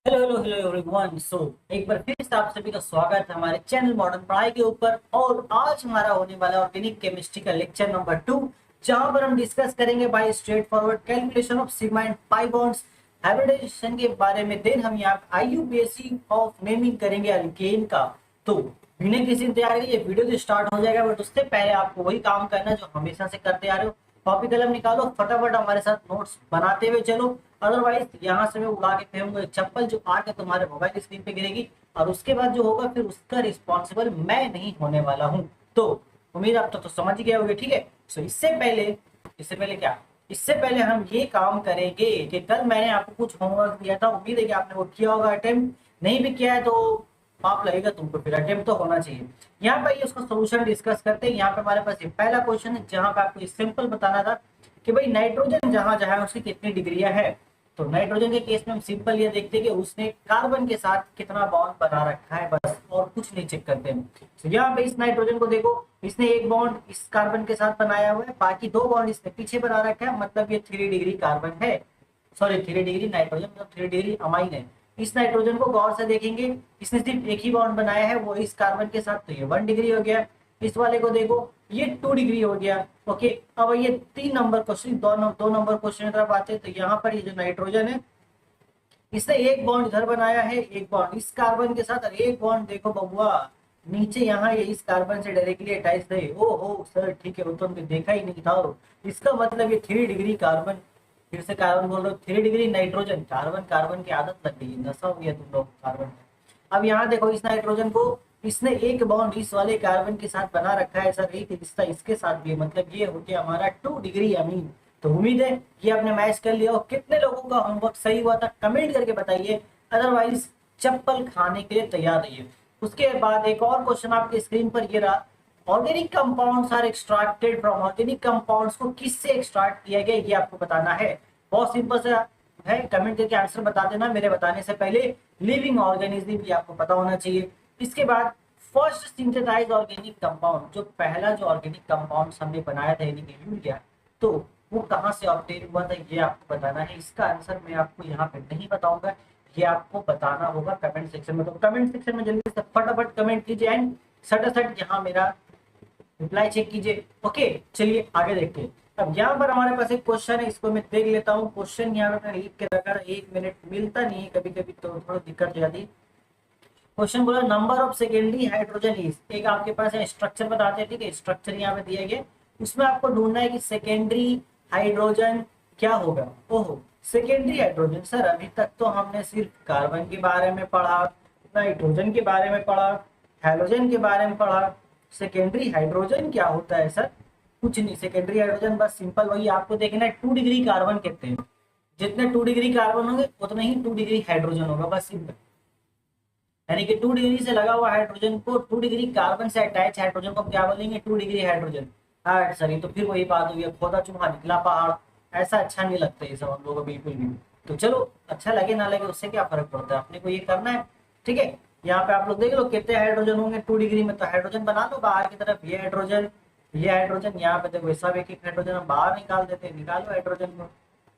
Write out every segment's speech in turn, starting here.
Hello hello hello everyone. एक बार फिर से आप सभी का स्वागत है हमारे चैनल मॉडर्न पढ़ाई के ऊपर। और आज हमारा होने वाला ऑर्गेनिक केमिस्ट्री का लेक्चर नंबर 2, जहां पर हम डिस्कस करेंगे by straight forward calculation of sigma and pi bonds hybridization के बारे में। देन हम यहाँ आईयूपीएसी ऑफ नेमिंग करेंगे अल्केन का। तो बिना किसी तैयारी ये वीडियो तो स्टार्ट हो जाएगा, बट उससे पहले आपको वही काम करना है जो हमेशा से करते आ रहे हो। कॉपी कलम निकालो, फटाफट हमारे साथ नोट्स बनाते हुए चलो। अदरवाइज यहाँ से मैं उड़ा के फेंकूंगा एक चप्पल जो आके तुम्हारे मोबाइल स्क्रीन पे गिरेगी, और उसके बाद जो होगा फिर उसका रिस्पॉन्सिबल मैं नहीं होने वाला हूँ। तो उम्मीद आप तो समझ गए होंगे, ठीक है। सो इससे पहले हम ये काम करेंगे कि कल मैंने आपको कुछ होमवर्क दिया था, उम्मीद है कि आपने वो किया होगा अटेम्प्ट। नहीं भी किया है तो पाप लगेगा तुमको, फिर अटेम्प्ट तो होना चाहिए। यहाँ पर ये उसका सोल्यूशन डिस्कस करते हैं। यहाँ पे हमारे पास ये पहला क्वेश्चन है, जहाँ पे आपको सिंपल बताना था कि भाई नाइट्रोजन जहां जहां उसकी कितनी डिग्रियां है। तो नाइट्रोजन के केस में हम सिंपल ये देखते हैं कि उसने कार्बन के साथ कितना बॉन्ड बना रखा है, बस और कुछ नहीं चेक करते हैं। तो यहाँ पे इस नाइट्रोजन को देखो, इसने एक बॉन्ड इस कार्बन के साथ बनाया हुआ है, बाकी दो बॉन्ड इसने पीछे बना रखा है, मतलब ये 3 डिग्री कार्बन है। सॉरी, 3 डिग्री नाइट्रोजन मतलब 3 डिग्री अमाइन है। इस नाइट्रोजन को गौर से देखेंगे, इसने सिर्फ एक ही बॉन्ड बनाया है, वो इस कार्बन के साथ, तो ये 1 डिग्री हो गया। इस वाले को देखो, ये 2 डिग्री हो गया। ओके, अब ये 3 नंबर क्वेश्चन, दो नंबर क्वेश्चन की तरफ आते हैं। तो यहाँ पर ये जो नाइट्रोजन है, इसने एक बॉन्ड इधर बनाया है, एक बॉन्ड इस कार्बन के साथ, और एक बॉन्ड देखो बबुआ नीचे, यहाँ ये इस कार्बन से डायरेक्टली अटैच है। ओ हो सर, ठीक है, वो तो हमने देखा ही नहीं था। इसका मतलब ये 3 डिग्री कार्बन, फिर से कार्बन बोल रहे हो, 3 डिग्री नाइट्रोजन। कार्बन कार्बन की आदत लग गई, नशा हो गया तुम लोग कार्बन। अब यहाँ देखो, इस नाइट्रोजन को इसने एक बॉन्ड इस वाले कार्बन के साथ बना रखा है, सर एक रिश्ता इसके साथ भी है, मतलब ये हो गया हमारा 2 डिग्री अमीन। तो उम्मीद है कि आपने मैच कर लिया। और कितने लोगों का होमवर्क सही हुआ था कमेंट करके बताइए, अदरवाइज चप्पल खाने के लिए तैयार रहिए। उसके बाद एक और क्वेश्चन आपके स्क्रीन पर ये रहा, organic compounds are extracted from, organic compounds को किससे एक्सट्रैक्ट किया गया ये आपको बताना है। बहुत सिंपल सा है, कमेंट करके आंसर बता देना मेरे बताने से पहले। लिविंग ऑर्गेनिज्म भी आपको पता होना चाहिए। इसके बाद फर्स्ट सिंथेसाइज ऑर्गेनिक कंपाउंड, जो पहला जो ऑर्गेनिक कंपाउंड हमने बनाया था यानी कि यूरिया, तो वो कहाँ से ऑब्टेन हुआ था ये आपको बताना है। इसका आंसर मैं आपको यहाँ पे नहीं बताऊंगा, ये आपको बताना होगा कमेंट सेक्शन में। तो कमेंट सेक्शन में जल्दी से फटाफट कमेंट कीजिए एंड सटासट यहाँ मेरा रिप्लाई चेक कीजिए। ओके, चलिए आगे देखते हैं। अब यहाँ पर हमारे पास एक क्वेश्चन है, इसको मैं देख लेता हूँ। क्वेश्चन यहाँ पे मैंने लिख के रखा है, 1 मिनट मिलता नहीं है कभी कभी, तो थोड़ा दिक्कत हो जाती है। क्वेश्चन बोला number of secondary hydrogen is, एक आपके पास है स्ट्रक्चर बताते हैं, ठीक है, स्ट्रक्चर यहाँ पे दिया गया, उसमें आपको ढूंढना है कि सेकेंडरी हाइड्रोजन क्या होगा। ओहो, सेकेंडरी हाइड्रोजन, सर अभी तक तो हमने सिर्फ कार्बन के बारे में पढ़ा, नाइट्रोजन के बारे में पढ़ा, हैलोजन के बारे में पढ़ा। सेकेंडरी हाइड्रोजन क्या होता है सर? कुछ नहीं, सेकेंडरी हाइड्रोजन बस सिंपल वही आपको देखना है, 2 डिग्री कार्बन कहते हैं। जितने 2 डिग्री कार्बन होंगे उतने ही 2 डिग्री हाइड्रोजन होगा, बस सिंपल। यानी कि 2 डिग्री से लगा हुआ हाइड्रोजन को, 2 डिग्री कार्बन से अटैच हाइड्रोजन को क्या बोलेंगे? 2 डिग्री हाइड्रोजन। हाँ सर, ये तो फिर वही बात हुई है, खोदा चूहा निकला पहाड़। ऐसा अच्छा नहीं लगता ये सब हम लोगों को बिल्कुल भी। तो चलो, अच्छा लगे ना लगे उससे क्या फर्क पड़ता है, अपने को ये करना है, ठीक है। यहाँ पे आप लोग देख लो कितने हाइड्रोजन होंगे 2 डिग्री में, तो हाइड्रोजन बना लो बाहर की तरफ। ये हाइड्रोजन, ये हाइड्रोजन, यहाँ पे देखो सब एक एक हाइड्रोजन हम बाहर निकाल देते हैं। निकालो हाइड्रोजन को।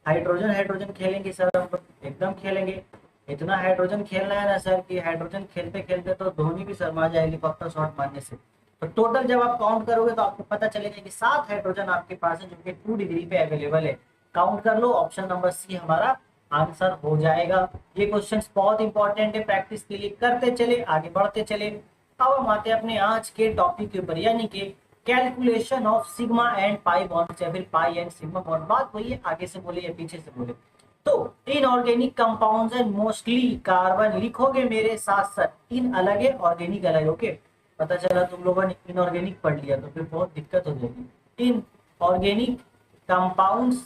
हाइड्रोजन हाइड्रोजन खेलेंगे सर हम लोग, एकदम खेलेंगे। इतना हाइड्रोजन खेलना है ना सर कि हाइड्रोजन खेलते खेलते तो धोनी भी शर्मा जाए हेलीकॉप्टर शॉट मारने से। तो टोटल जब आप काउंट करोगे तो आपको पता चलेगा कि 7 हाइड्रोजन आपके पास है, जो कि 2 डिग्री पे अवेलेबल है। काउंट कर लो, ऑप्शन नंबर सी हमारा आंसर हो जाएगा। ये क्वेश्चन बहुत इंपॉर्टेंट है, प्रैक्टिस के लिए करते चले, आगे बढ़ते चले। अब हम आते हैं अपने आज के टॉपिक के ऊपर, यानी कि calculation of sigma and pi bond, या फिर पाई एंड सिग्मा बॉन्ड। बात वही है, आगे से बोले या पीछे से बोले। तो inorganic compounds and mostly carbon लिखोगे मेरे साथ साथ, इन अलग है ऑर्गेनिक अलग। ओके, पता चला तुम लोगों ने इनऑर्गेनिक पढ़ लिया तो फिर बहुत दिक्कत हो जाएगी। In organic compounds,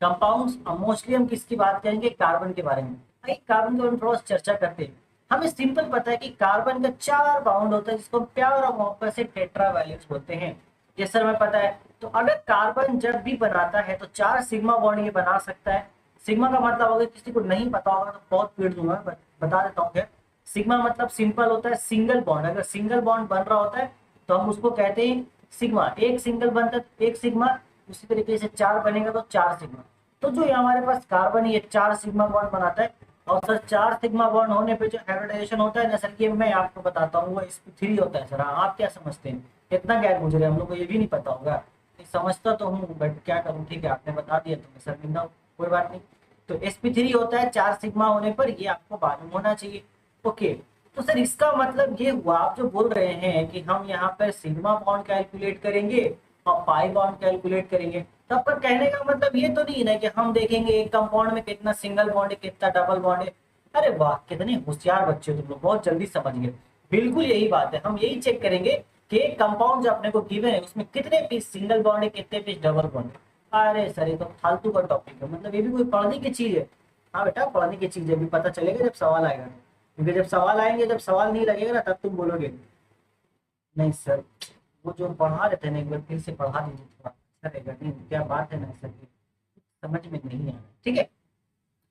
compounds mostly हम किसकी बात करेंगे? कार्बन के बारे में। भाई कार्बन के बारे में थोड़ा सा चर्चा करते हैं। हमें सिंपल पता है कि कार्बन का 4 बाउंड होता है, जिसको प्यार और मोहब्बत से टेट्रावैलेंस बोलते हैं। ये सर में पता है। तो अगर कार्बन जब भी बनाता है तो 4 सिग्मा बॉन्ड ये बना सकता है। सिग्मा का मतलब अगर किसी को नहीं पता होगा तो बहुत पीट दूंगा, बता देता हूँ। फिर सिग्मा मतलब सिंपल होता है सिंगल बॉन्ड। अगर सिंगल बॉन्ड बन रहा होता है तो हम उसको कहते हैं सिग्मा। एक सिंगल बनता है एक सिग्मा, उसी तरीके से 4 बनेगा तो 4 सिग्मा। तो जो ये हमारे पास कार्बन ये 4 सिग्मा बॉन्ड बनाता है, और सर 4 सिग्मा बॉन्ड होने पे जो हाइब्रिडाइजेशन होता है ना सर, ये मैं आपको बताता हूँ, वो sp3 होता है सर। हाँ, आप क्या समझते हैं? इतना गैर गुजरे, हम लोग को ये भी नहीं पता होगा। नहीं, समझता तो हूँ बट क्या करूँ, ठीक है आपने बता दिया तो मैं शर्मिंदा हूँ, कोई बात नहीं। तो sp3 होता है 4 सिग्मा होने पर, ये आपको मालूम होना चाहिए। ओके, तो सर इसका मतलब ये हुआ, आप जो बोल रहे हैं कि हम यहाँ पर सिग्मा बॉन्ड कैलकुलेट करेंगे और पाई बॉन्ड कैलकुलेट करेंगे, तो आपका कहने का मतलब ये तो नहीं है ना कि हम देखेंगे एक कंपाउंड में कितना सिंगल बॉन्ड है, कितना डबल बॉन्ड है। अरे वाह, कितने होशियार बच्चे हो तुम लोग, बहुत जल्दी समझ गए। बिल्कुल यही बात है, हम यही चेक करेंगे कि एक कंपाउंड जो अपने को गिवन है उसमें कितने पीस सिंगल बॉन्ड है, कितने पीस डबल बॉन्ड है। अरे सर ये तो फालतू का टॉपिक है, मतलब ये भी कोई पढ़ने की चीज है? हाँ बेटा, पढ़ने की चीज है, अभी पता चलेगा जब सवाल आएगा। क्योंकि जब सवाल आएंगे, जब सवाल नहीं लगेगा ना तब तुम बोलोगे नहीं सर, वो जो पढ़ा रहे थे ना एक बार फिर से पढ़ा दीजिए, थोड़ा अच्छा रहेगा। नहीं क्या बात है ना सर, ये समझ में नहीं आ रहा, ठीक है।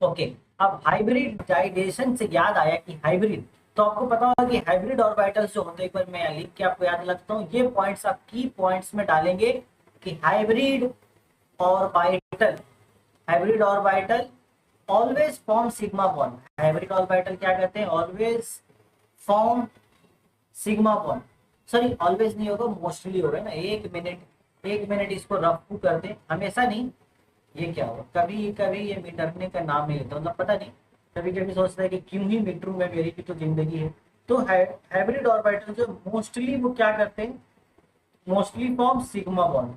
ओके, अब हाइब्रिडाइजेशन से याद आया कि हाइब्रिड, तो आपको पता होगा कि हाइब्रिड ऑर्बिटल्स जो होते हैं, एक बार मैं लिख के आपको याद दिलाता हूँ, ये पॉइंट्स आप की पॉइंट्स में डालेंगे कि hybrid orbital, hybrid orbital always form sigma bond. Hybrid orbital क्या कहते हैं? Always form sigma bond. Sorry, always नहीं होगा, मोस्टली होगा ना। एक मिनट इसको रफ कर दे, हमेशा नहीं। ये क्या होगा, कभी कभी ये मिटरने का नाम नहीं लेता, मतलब पता नहीं, कभी कभी सोचता है कि क्यों ही मिटरूं मैं, मेरी भी तो जिंदगी है। तो हाइब्रिड ऑर्बिटल जो मोस्टली वो क्या करते हैं, mostly form sigma bond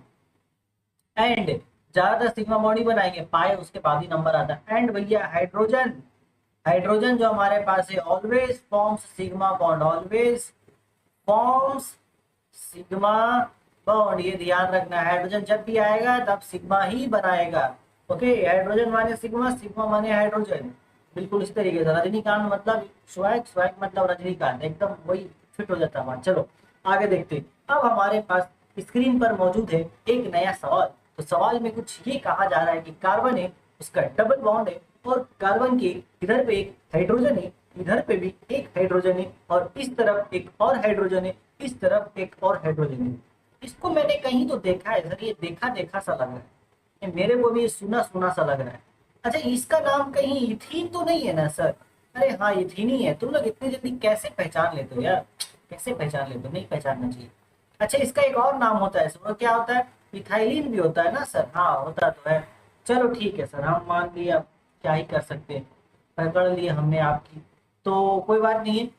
and ज्यादातर सिग्मा बॉन्ड ही बनाएंगे, पाए उसके बाद ही नंबर आता है। एंड भैया हाइड्रोजन, हाइड्रोजन जो हमारे पास है always forms sigma bond, always forms sigma bond. ये ध्यान रखना, हाइड्रोजन जब भी आएगा तब सिग्मा ही बनाएगा। ओके, हाइड्रोजन माने सिग्मा, सिग्मा माने हाइड्रोजन। बिल्कुल इस तरीके से, रजनीकांत मतलब स्वैग, स्वैग मतलब रजनीकांत, एकदम वही फिट हो जाता है। चलो आगे देखते हैं। अब हमारे पास स्क्रीन पर मौजूद है एक नया सवाल। तो सवाल में कुछ ये कहा जा रहा है कि कार्बन है, उसका डबल बॉन्ड है और कार्बन के इधर पे एक हाइड्रोजन है, इधर पे भी एक हाइड्रोजन है और इस तरफ एक और हाइड्रोजन है, इस तरफ एक और हाइड्रोजन है। इसको मैंने कहीं तो देखा है सर, ये देखा देखा सा लग रहा है, ये मेरे को भी ये सुना सुना सा लग रहा है। अच्छा, इसका नाम कहीं इथीन तो नहीं है ना सर? अरे हाँ, इथीन ही है। तुम लोग इतनी जल्दी कैसे पहचान लेते हो यार, कैसे पहचान लेते हो? नहीं पहचानना चाहिए। अच्छा, इसका एक और नाम होता है सर, वो क्या होता है? इथाइलिन भी होता है ना सर? हाँ होता तो है। चलो ठीक है सर, हम मान लिए, अब क्या ही कर सकते हैं, पकड़ लिए हमने आपकी, तो कोई बात नहीं है।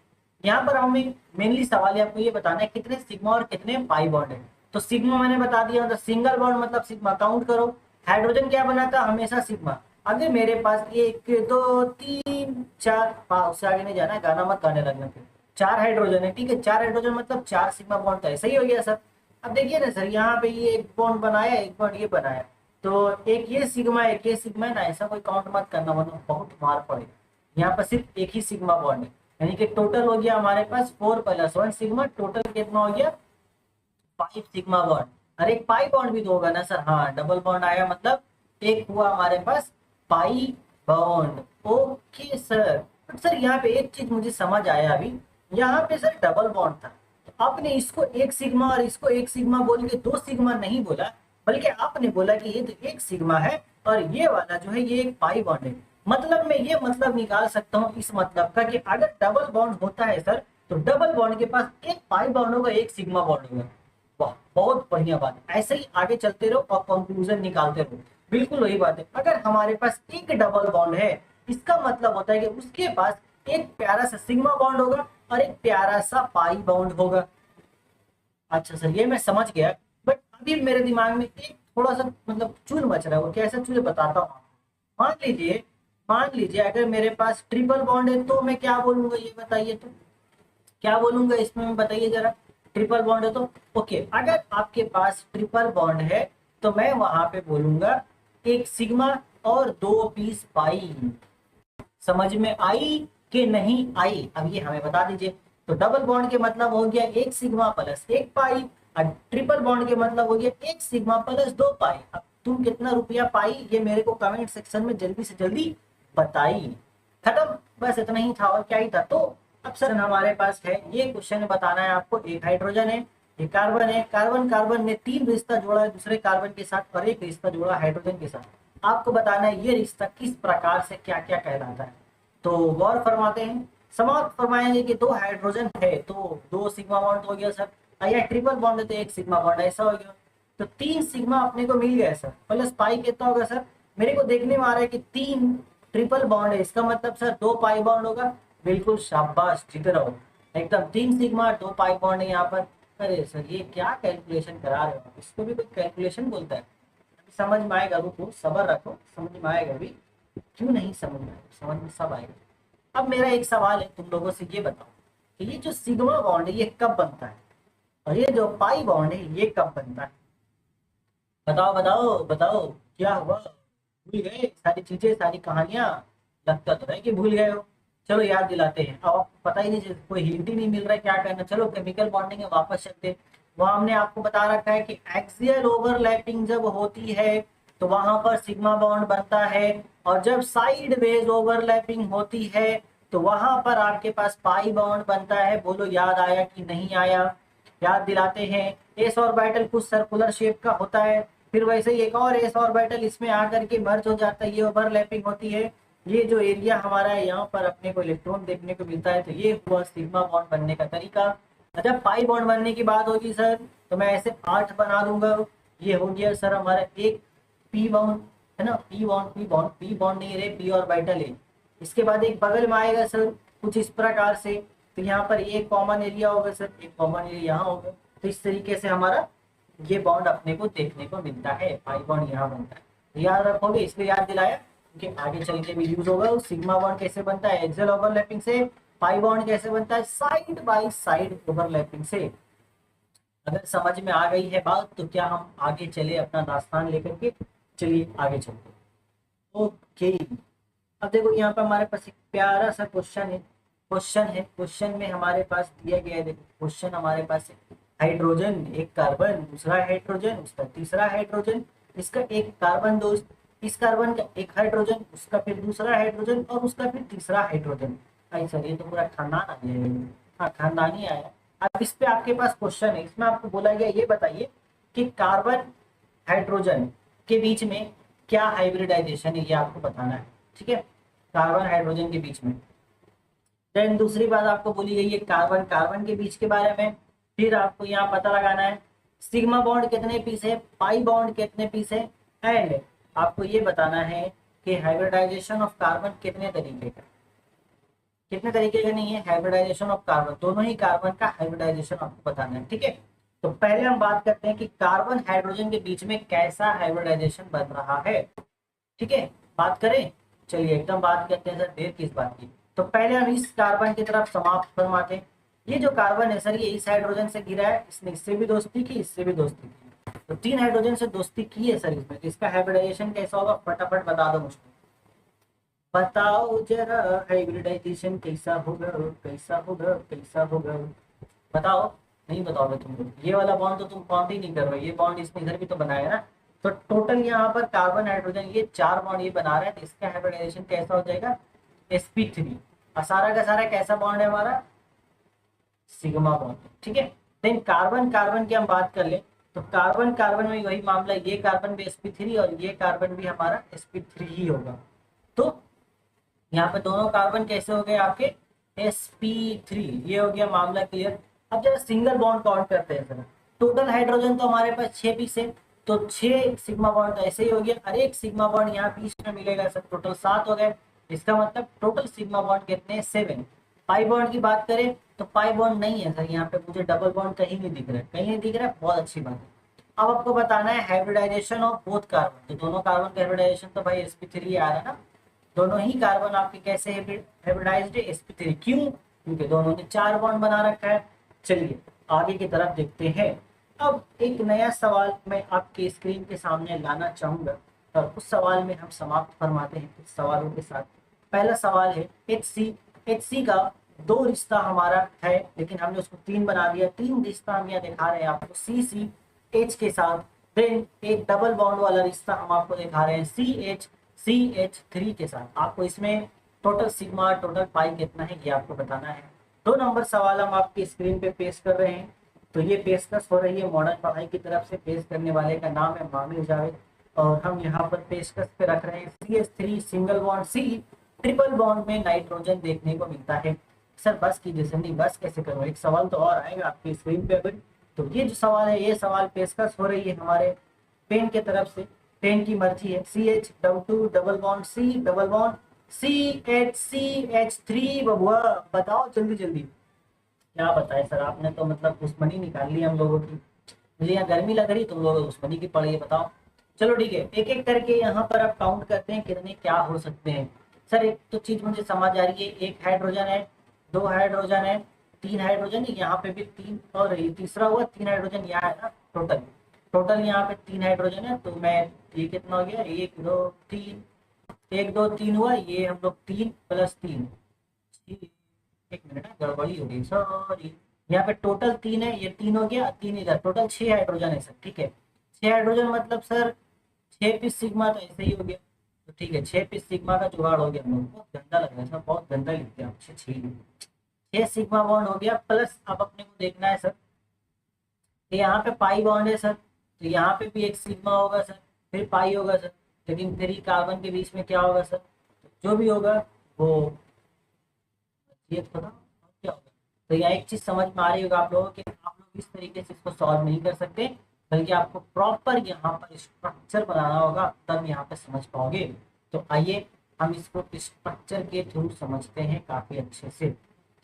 यहाँ पर हमें मेनली सवाल है आपको ये बताना है कितने सिग्मा और कितने पाई बॉन्ड है। तो सिग्मा मैंने बता दिया, मतलब सिंगल बॉन्ड मतलब सिग्मा, काउंट करो। हाइड्रोजन क्या बनाता? हमेशा सिग्मा। अगर मेरे पास 1 2 3 4, उससे आगे नहीं जाना है, गाना मत गाने लगना फिर। 4 हाइड्रोजन है, ठीक है, 4 हाइड्रोजन मतलब 4 सिग्मा बॉन्ड, तो ऐसा ही हो गया सर। अब देखिए ना सर, यहाँ पे ये एक बॉन्ड बनाया, एक बॉन्ड ये बनाया, तो एक ये सिग्मा एक ये सिग्मा है ना, ऐसा कोई काउंट मत करना वरना बहुत मार पड़ेगा। यहाँ पर सिर्फ एक ही सिग्मा बॉन्ड है, यानी कि टोटल हो गया हमारे पास 4 + 1 सिग्मा, टोटल कितना हो गया 5 सिग्मा बॉन्ड। अरे एक पाई बॉन्ड भी तो होगा ना सर? हाँ, डबल बॉन्ड आया मतलब एक हुआ हमारे पास pi bond. Okay sir, but sir यहाँ पे एक चीज मुझे समझ आया अभी, यहाँ पे सर डबल बॉन्ड था, तो आपने इसको एक सिग्मा और इसको एक सिग्मा बोल के 2 सिग्मा नहीं बोला, बल्कि आपने बोला कि ये तो एक सिग्मा है और ये वाला जो है ये एक पाई बॉन्ड है। मतलब मैं ये मतलब निकाल सकता हूँ इस मतलब का कि अगर डबल बॉन्ड होता है सर, तो डबल बॉन्ड के पास एक पाई बॉन्ड होगा, एक सिग्मा बॉन्ड होगा। वाह, बहुत बढ़िया बात है, ऐसे ही आगे चलते रहो और कंक्लूजन निकालते रहो। बिल्कुल वही बात है, अगर हमारे पास एक डबल बॉन्ड है, इसका मतलब होता है कि उसके पास एक प्यारा सा सिग्मा बॉन्ड होगा और एक प्यारा सा पाई बॉन्ड होगा। अच्छा सर, ये मैं समझ गया, बट अभी मेरे दिमाग में एक थोड़ा सा मतलब चूल मच रहा है, वो कैसा चूल बताता हूँ आपको। मान लीजिए अगर मेरे पास ट्रिपल बॉन्ड है तो मैं क्या बोलूंगा, ये बताइए तो क्या बोलूंगा इसमें, बताइए जरा। ट्रिपल बॉन्ड है तो ओके, अगर आपके पास ट्रिपल बॉन्ड है तो मैं वहां पे बोलूंगा एक सिग्मा और 2 पीस पाई। समझ में आई कि नहीं आई? अब ये हमें बता दीजिए। तो डबल बॉन्ड के मतलब हो गया एक सिग्मा प्लस एक पाई, और ट्रिपल बॉन्ड के मतलब हो गया एक सिग्मा प्लस 2 पाई। अब तुम कितना रुपया पाई ये मेरे को कमेंट सेक्शन में जल्दी से जल्दी बताइए। खत्म, बस इतना ही था और क्या ही था। तो अब सर हमारे पास है ये क्वेश्चन बताना है आपको, एक हाइड्रोजन है, एक कार्बन है, कार्बन कार्बन ने 3 रिश्ता जोड़ा है दूसरे कार्बन के साथ और एक रिश्ता जोड़ा हाइड्रोजन के साथ। आपको बताना है ये रिश्ता किस प्रकार से क्या क्या कहलाता है। तो गौर फरमाते हैं, समाप्त फरमाएंगे कि दो हाइड्रोजन है तो दो सिग्मा बॉन्ड हो गया सर, या ट्रिपल बॉन्ड है तो एक सिग्मा बॉन्ड, ऐसा हो गया। तो 3 सिग्मा अपने को मिल गया सर, प्लस पाई कितना होगा सर, मेरे को देखने में आ रहा है कि 3 ट्रिपल बॉन्ड है, इसका मतलब सर 2 पाई बॉन्ड होगा। बिल्कुल शाबाश, ठीक रहो एकदम, 3 सिग्मा 2 पाई बॉन्ड है यहाँ पर। अरे सर ये क्या कैलकुलेशन करा रहे हो, इसको भी कोई कैलकुलेशन बोलता है? समझ में आएगा, रुको सबर रखो, समझ में आएगा भी। क्यों नहीं समझ में आएगा, समझ में सब आएगा। अब मेरा एक सवाल है तुम लोगों से, ये बताओ कि ये जो सिग्मा बॉन्ड है ये कब बनता है, और ये जो पाई बॉन्ड है ये कब बनता है? बताओ बताओ बताओ, क्या हुआ, भूल गए सारी चीजें, सारी कहानियां? लगता तो है कि भूल गए हो। चलो याद दिलाते हैं, अब आपको पता ही नहीं, कोई हिंट ही नहीं मिल रहा है क्या करना। चलो केमिकल बॉन्डिंग में वापस चलते हैं। वहां हमने आपको बता रखा है कि एक्सियल ओवरलैपिंग जब होती है तो वहां पर सिग्मा बॉन्ड बनता है, और जब साइड वेज ओवरलैपिंग होती है तो वहां पर आपके पास पाई बॉन्ड बनता है। बोलो याद आया कि नहीं आया? याद दिलाते हैं, एस ऑर्बिटल कुछ सर्कुलर शेप का होता है, फिर वैसे ही एक और एस ऑर्बिटल इसमें आकर के मर्ज हो जाता है, ये ओवरलैपिंग होती है। ये जो एरिया हमारा है यहाँ पर अपने को इलेक्ट्रॉन देखने को मिलता है, तो ये हुआ सिग्मा बॉन्ड बनने का तरीका। जब पाई बॉन्ड बनने की बात होगी सर तो मैं ऐसे 8 बना दूंगा। ये हो गया सर हमारा एक पी बॉन्ड, है ना, P bond P bond, P bond नहीं रहे, पी ऑर्बिटल है। इसके बाद एक बगल में आएगा सर कुछ इस प्रकार से, तो यहाँ पर एक कॉमन एरिया होगा सर, एक कॉमन एरिया यहाँ होगा। तो इस तरीके से हमारा ये बॉन्ड अपने को देखने को मिलता है, पाई बॉन्ड यहाँ बनता है। तो याद रखोगे, इसलिए याद दिलाया कि आगे चल के भी यूज होगा। सिग्मा बॉन्ड कैसे बनता है, एक्सियल ओवरलैपिंग से। पाई बॉन्ड कैसे बनता है, साइड बाय साइड ओवरलैपिंग से। अगर समझ में आ गई है बात तो क्या हम आगे चले अपना दास्तान लेकर के? चलिए आगे चलते हैं। ओके, अब देखो यहाँ पर हमारे पास एक प्यारा सा क्वेश्चन में हमारे पास दिया गया है। देखो क्वेश्चन हमारे पास है, हाइड्रोजन एक कार्बन, दूसरा हाइड्रोजन, उसका तीसरा हाइड्रोजन, इसका एक कार्बन दोस्त, इस कार्बन का एक हाइड्रोजन, उसका फिर दूसरा हाइड्रोजन, और उसका फिर तीसरा हाइड्रोजन। भाई सर ये तो पूरा खानदान आ गया। हाँ खानदान ही आया। अब इस पे आपके पास क्वेश्चन है, इसमें आपको बोला गया ये बताइए कि कार्बन हाइड्रोजन के बीच में क्या हाइब्रिडाइजेशन है, ये आपको बताना है। ठीक है, कार्बन हाइड्रोजन के बीच में। देन दूसरी बात आपको बोली गई है कार्बन कार्बन के बीच के बारे में। फिर आपको यहाँ पता लगाना है सिग्मा बॉन्ड कितने पीस है, पाई बॉन्ड कितने पीस है, एंड आपको ये बताना है कि हाइब्रिडाइजेशन ऑफ कार्बन कितने तरीके का, कितने तरीके का नहीं है, हाइब्रिडाइजेशन ऑफ कार्बन, दोनों ही कार्बन का हाइब्रिडाइजेशन आपको बताना है। ठीक है, तो पहले हम बात करते हैं कि कार्बन हाइड्रोजन के बीच में कैसा हाइब्रिडाइजेशन बन रहा है। ठीक है, बात करें, चलिए एकदम बात करते हैं सर, देर किस बात की। तो पहले हम इस कार्बन की तरफ समाप्त फरमाते हैं। ये जो कार्बन है सर ये इस हाइड्रोजन से गिरा है, इसने इससे भी दोस्ती की, इससे भी दोस्ती की, तो 3 हाइड्रोजन से दोस्ती की है सर इसमें। तो इसका हाइब्रिडाइजेशन कैसा होगा, फटाफट बता दो मुझको, बताओ जरा हाइब्रिडाइजेशन कैसा होगा, कैसा होगा, कैसा होगा, बताओ। नहीं बताओगे तुम लोग, ये वाला बॉन्ड तो तुम काउंट ही नहीं कर रहे हो, ये बॉन्ड इसने इधर भी तो बनाया ना। तो टोटल यहाँ पर कार्बन हाइड्रोजन ये 4 बॉन्ड ये बना रहे हैं, तो इसका हाइब्रिडाइजेशन कैसा हो जाएगा, sp3। और सारा का सारा कैसा बॉन्ड है हमारा, सिग्मा बॉन्ड। ठीक है, देन कार्बन कार्बन की हम बात कर ले तो कार्बन कार्बन में वही मामला, ये कार्बन भी sp3 और ये कार्बन भी हमारा sp3 ही होगा। तो यहाँ पे दोनों कार्बन कैसे हो गए आपके, sp3, ये हो गया मामला क्लियर। अब जरा सिंगल बॉन्ड काउंट करते हैं सर। टोटल हाइड्रोजन तो हमारे पास 6 पीस है, तो 6 सिग्मा बॉन्ड तो ऐसे ही हो गया, और एक सिग्मा बॉन्ड यहाँ बीच में मिलेगा सर, टोटल 7 हो गए। इसका मतलब टोटल सिग्मा बॉन्ड कितने, 7। पाई बॉन्ड की बात करें तो पाई बॉन्ड नहीं है सर, यहाँ पे मुझे डबल बॉन्ड कहीं नहीं दिख रहा है, कहीं नहीं दिख रहा है, बहुत अच्छी बात है। अब आपको बताना है हाइब्रिडाइजेशन ऑफ बोथ कार्बन, तो दोनों कार्बन का हाइब्रिडाइजेशन तो भाई sp3 आ रहा है ना, दोनों ही कार्बन आपके कैसे हाइब्रिडाइज्ड है, sp3। क्यों, क्योंकि दोनों ने 4 बॉन्ड बना रखा है। चलिए आगे की तरफ देखते हैं। अब एक नया सवाल मैं आपके स्क्रीन के सामने लाना चाहूंगा, और उस सवाल में हम समाप्त फरमाते हैं कुछ सवालों के साथ। पहला सवाल है HC का 2 रिश्ता हमारा है, लेकिन हमने उसको 3 बना दिया। 3 रिश्ता हम यहाँ दिखा रहे हैं आपको CCH के साथ। देन एक डबल बॉन्ड वाला रिश्ता हम आपको दिखा रहे हैं CH3 के साथ। आपको इसमें टोटल सिग्मा टोटल पाई कितना है ये आपको बताना है। 2 नंबर सवाल हम आपकी स्क्रीन पे पेश कर रहे हैं। तो ये पेशकश हो रही है मॉडर्न पढ़ाई की तरफ से, पेश करने वाले का नाम है मामिर जावेद, और हम यहाँ पर पेशकश पे रख रहे हैं CH3 single bond C triple bond में नाइट्रोजन देखने को मिलता है। सर बस कीजिए सर, नहीं बस कैसे करो, एक सवाल तो और आएगा आपकी स्क्रीन पे अभी। तो ये जो सवाल है, ये सवाल पेशकश हो रही है हमारे पेन के तरफ से, पेन की मर्जी है। CH2 double bond C double bond CH3 बबुआ, बताओ जल्दी जल्दी। क्या बताए सर, आपने तो मतलब दुश्मनी निकाल ली हम लोगों की। मुझे यहाँ गर्मी लग रही, तुम लोगों को दुश्मनी की पड़ी है, बताओ। चलो ठीक है, एक एक करके यहाँ पर आप काउंट करते हैं कितने क्या हो सकते हैं। सर एक तो चीज मुझे समझ आ रही है, एक हाइड्रोजन है, दो हाइड्रोजन है, तीन हाइड्रोजन, यहाँ पे भी तीन, और ये तीसरा हुआ, तीन हाइड्रोजन यहाँ है ना टोटल। टोटल यहाँ पे तीन हाइड्रोजन है, तो मैं ये कितना हो गया, एक दो तीन, एक दो तीन हुआ, ये हम लोग तीन प्लस तीन, एक मिनट गड़बड़ी हो गई सॉरी। यहाँ पे टोटल तीन है, ये तीन हो गया, तीन इधर, टोटल छह हाइड्रोजन है सर, ठीक है। छह हाइड्रोजन मतलब सर छह पीस सिग्मा, तो ऐसे ही हो गया। तो ठीक है, छह पीस सिग्मा का जुगाड़ हो गया हम लोग। बहुत गंदा लग रहा है सर, बहुत गंदा लिखते हैं आप, छह सिग्मा बॉन्ड हो गया। प्लस अब अपने को देखना है सर, तो यहाँ पे पाई बॉन्ड है सर, तो यहाँ पे भी एक सिग्मा होगा सर, फिर पाई होगा सर, लेकिन फिर कार्बन के बीच में क्या होगा सर, जो भी होगा वो ये तो पता क्या होगा। तो यहाँ एक चीज समझ में आ रही होगा आप लोगों की, आप लोग इस तरीके से इसको सॉल्व नहीं कर सकते, बल्कि आपको प्रॉपर यहाँ पर स्ट्रक्चर बनाना होगा, तब यहाँ पे समझ पाओगे। तो आइए हम इसको स्ट्रक्चर के थ्रू समझते हैं काफी अच्छे से,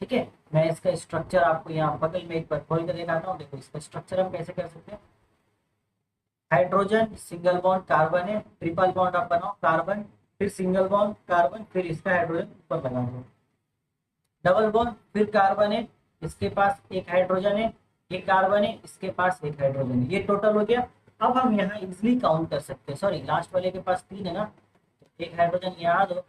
ठीक है। मैं इसका स्ट्रक्चर आपको यहाँ बगल में एक बार खोल कर दिखाता हूँ। देखो इसका स्ट्रक्चर हम कैसे कर सकते हैं। हाइड्रोजन सिंगल बॉन्ड कार्बन है, ट्रिपल बॉन्ड आप बनाओ कार्बन, फिर सिंगल बॉन्ड कार्बन, फिर इसका हाइड्रोजन ऊपर लगा दो, डबल बॉन्ड, फिर कार्बन है, इसके पास एक हाइड्रोजन है, एक कार्बन है, इसके पास एक हाइड्रोजन है, ये टोटल हो गया। अब हम यहाँ इजिली काउंट कर सकते हैं, सॉरी लास्ट वाले के पास तीन है ना, तो एक हाइड्रोजन यहाँ दो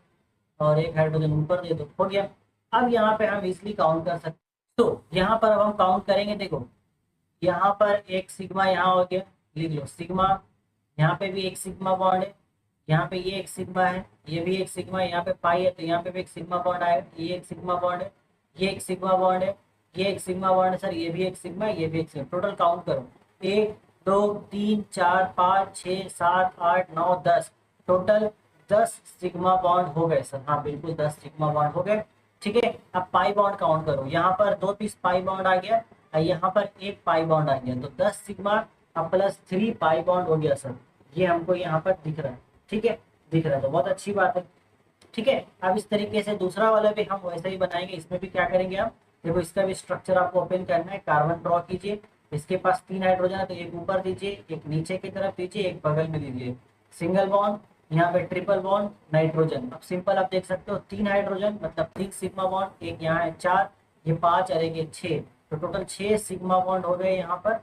और एक हाइड्रोजन ऊपर दे दो, हो गया। अब यहाँ पे हम इजिली काउंट कर सकते हैं, तो यहाँ पर अब हम काउंट करेंगे। देखो यहाँ पर एक सिग्मा यहाँ हो गया, लिख लो सिग्मा, यहाँ पे भी एक सिग्मा बॉन्ड है, यहाँ पे ये एक सिग्मा है, ये भी एक सिग्मा, यहाँ पे पाई है तो यहाँ पे भी एक सिग्मा बॉन्ड आएगा, ये एक सिग्मा बॉन्ड है, ये एक सिग्मा बॉन्ड है, ये एक सिग्मा बॉन्ड है सर, ये भी एक सिग्मा, ये भी एक सिग्मा। टोटल काउंट करो, एक दो तीन चार पाँच छः सात आठ नौ दस, टोटल 10 सिग्मा बॉन्ड हो गए सर, हाँ बिल्कुल 10 सिग्मा बॉन्ड हो गए, ठीक है। अब पाई बॉन्ड काउंट करो, यहाँ पर दो पीस पाई बॉन्ड आ गया और यहाँ पर एक पाई बॉन्ड आ गया, तो 10 सिग्मा अब प्लस 3 पाई बॉन्ड हो गया सर, ये हमको यहाँ पर दिख रहा है, ठीक है, दिख रहा है, तो बहुत अच्छी बात है, ठीक है। अब इस तरीके से दूसरा वाला भी हम वैसे ही बनाएंगे। इसमें भी क्या करेंगे हम, देखो इसका भी स्ट्रक्चर आपको ओपन करना है, कार्बन ड्रॉ कीजिए, इसके पास तीन हाइड्रोजन है तो एक ऊपर दीजिए, एक नीचे की तरफ दीजिए, एक बगल में दीजिए, सिंगल बॉन्ड, यहाँ पे ट्रिपल बॉन्ड नाइट्रोजन। अब सिंपल आप देख सकते हो, तीन हाइड्रोजन मतलब तीन सिग्मा बॉन्ड, एक यहाँ है चार, ये पांच और एक ये छः, तो टोटल 6 सिग्मा बॉन्ड हो गए यहाँ पर,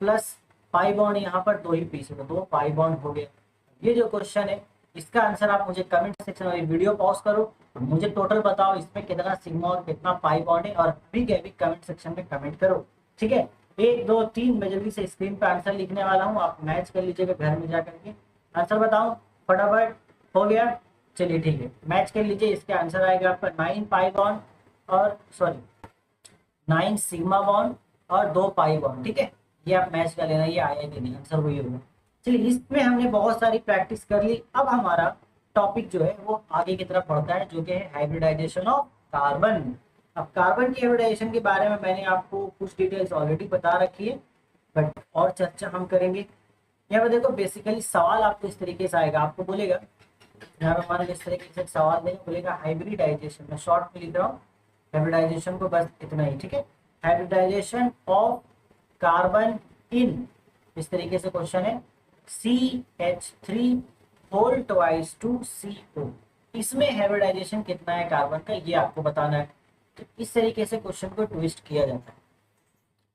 प्लस पाई बॉन्ड यहाँ पर दो ही पीस है तो 2 पाई बॉन्ड हो गए। ये जो क्वेश्चन है इसका आंसर आप मुझे कमेंट सेक्शन में, वीडियो पॉज करो और मुझे टोटल बताओ इसमें कितना सिग्मा और कितना पाई बॉन्ड है, और अभी के अभी कमेंट सेक्शन में कमेंट करो, ठीक है। एक दो तीन, मैं जल्दी से स्क्रीन पर आंसर लिखने वाला हूँ, आप मैच कर लीजिएगा घर में जा करके। आंसर बताओ फटाफट, हो गया, चलिए ठीक है मैच कर लीजिए। इसका आंसर आएगा आपका 9 पाई बॉन्ड और सॉरी 9 सिग्मा बॉन्ड और 2 पाई बॉन्ड, ठीक है। ये आप मैच कर लेना, ये आया कि नहीं, आंसर वही होगा। चलिए इसमें हमने बहुत सारी प्रैक्टिस कर ली। अब हमारा टॉपिक जो है वो आगे की तरफ बढ़ता है, जो कि है हाइब्रिडाइजेशन ऑफ कार्बन। अब कार्बन की हाइब्रिडाइजेशन के बारे में मैंने आपको कुछ डिटेल्स ऑलरेडी बता रखी है, बट और चर्चा हम करेंगे। यहाँ पर देखो बेसिकली सवाल आपको इस तरीके से आएगा, आपको बोलेगा यहाँ पर मान लो इस तरीके से सवाल देगा, बोलेगा हाइब्रिडाइजेशन, मैं शॉर्ट में लिख रहा हूँ हाइब्रिडाइजेशन को, बस इतना ही, ठीक है। हाइब्रिडाइजेशन ऑफ कार्बन इन, इस तरीके से क्वेश्चन है, CH3 whole twice to CO, इसमें हाइब्रिडाइजेशन कितना है कार्बन का, ये आपको बताना है। तो इस तरीके से क्वेश्चन को ट्विस्ट किया जाता है।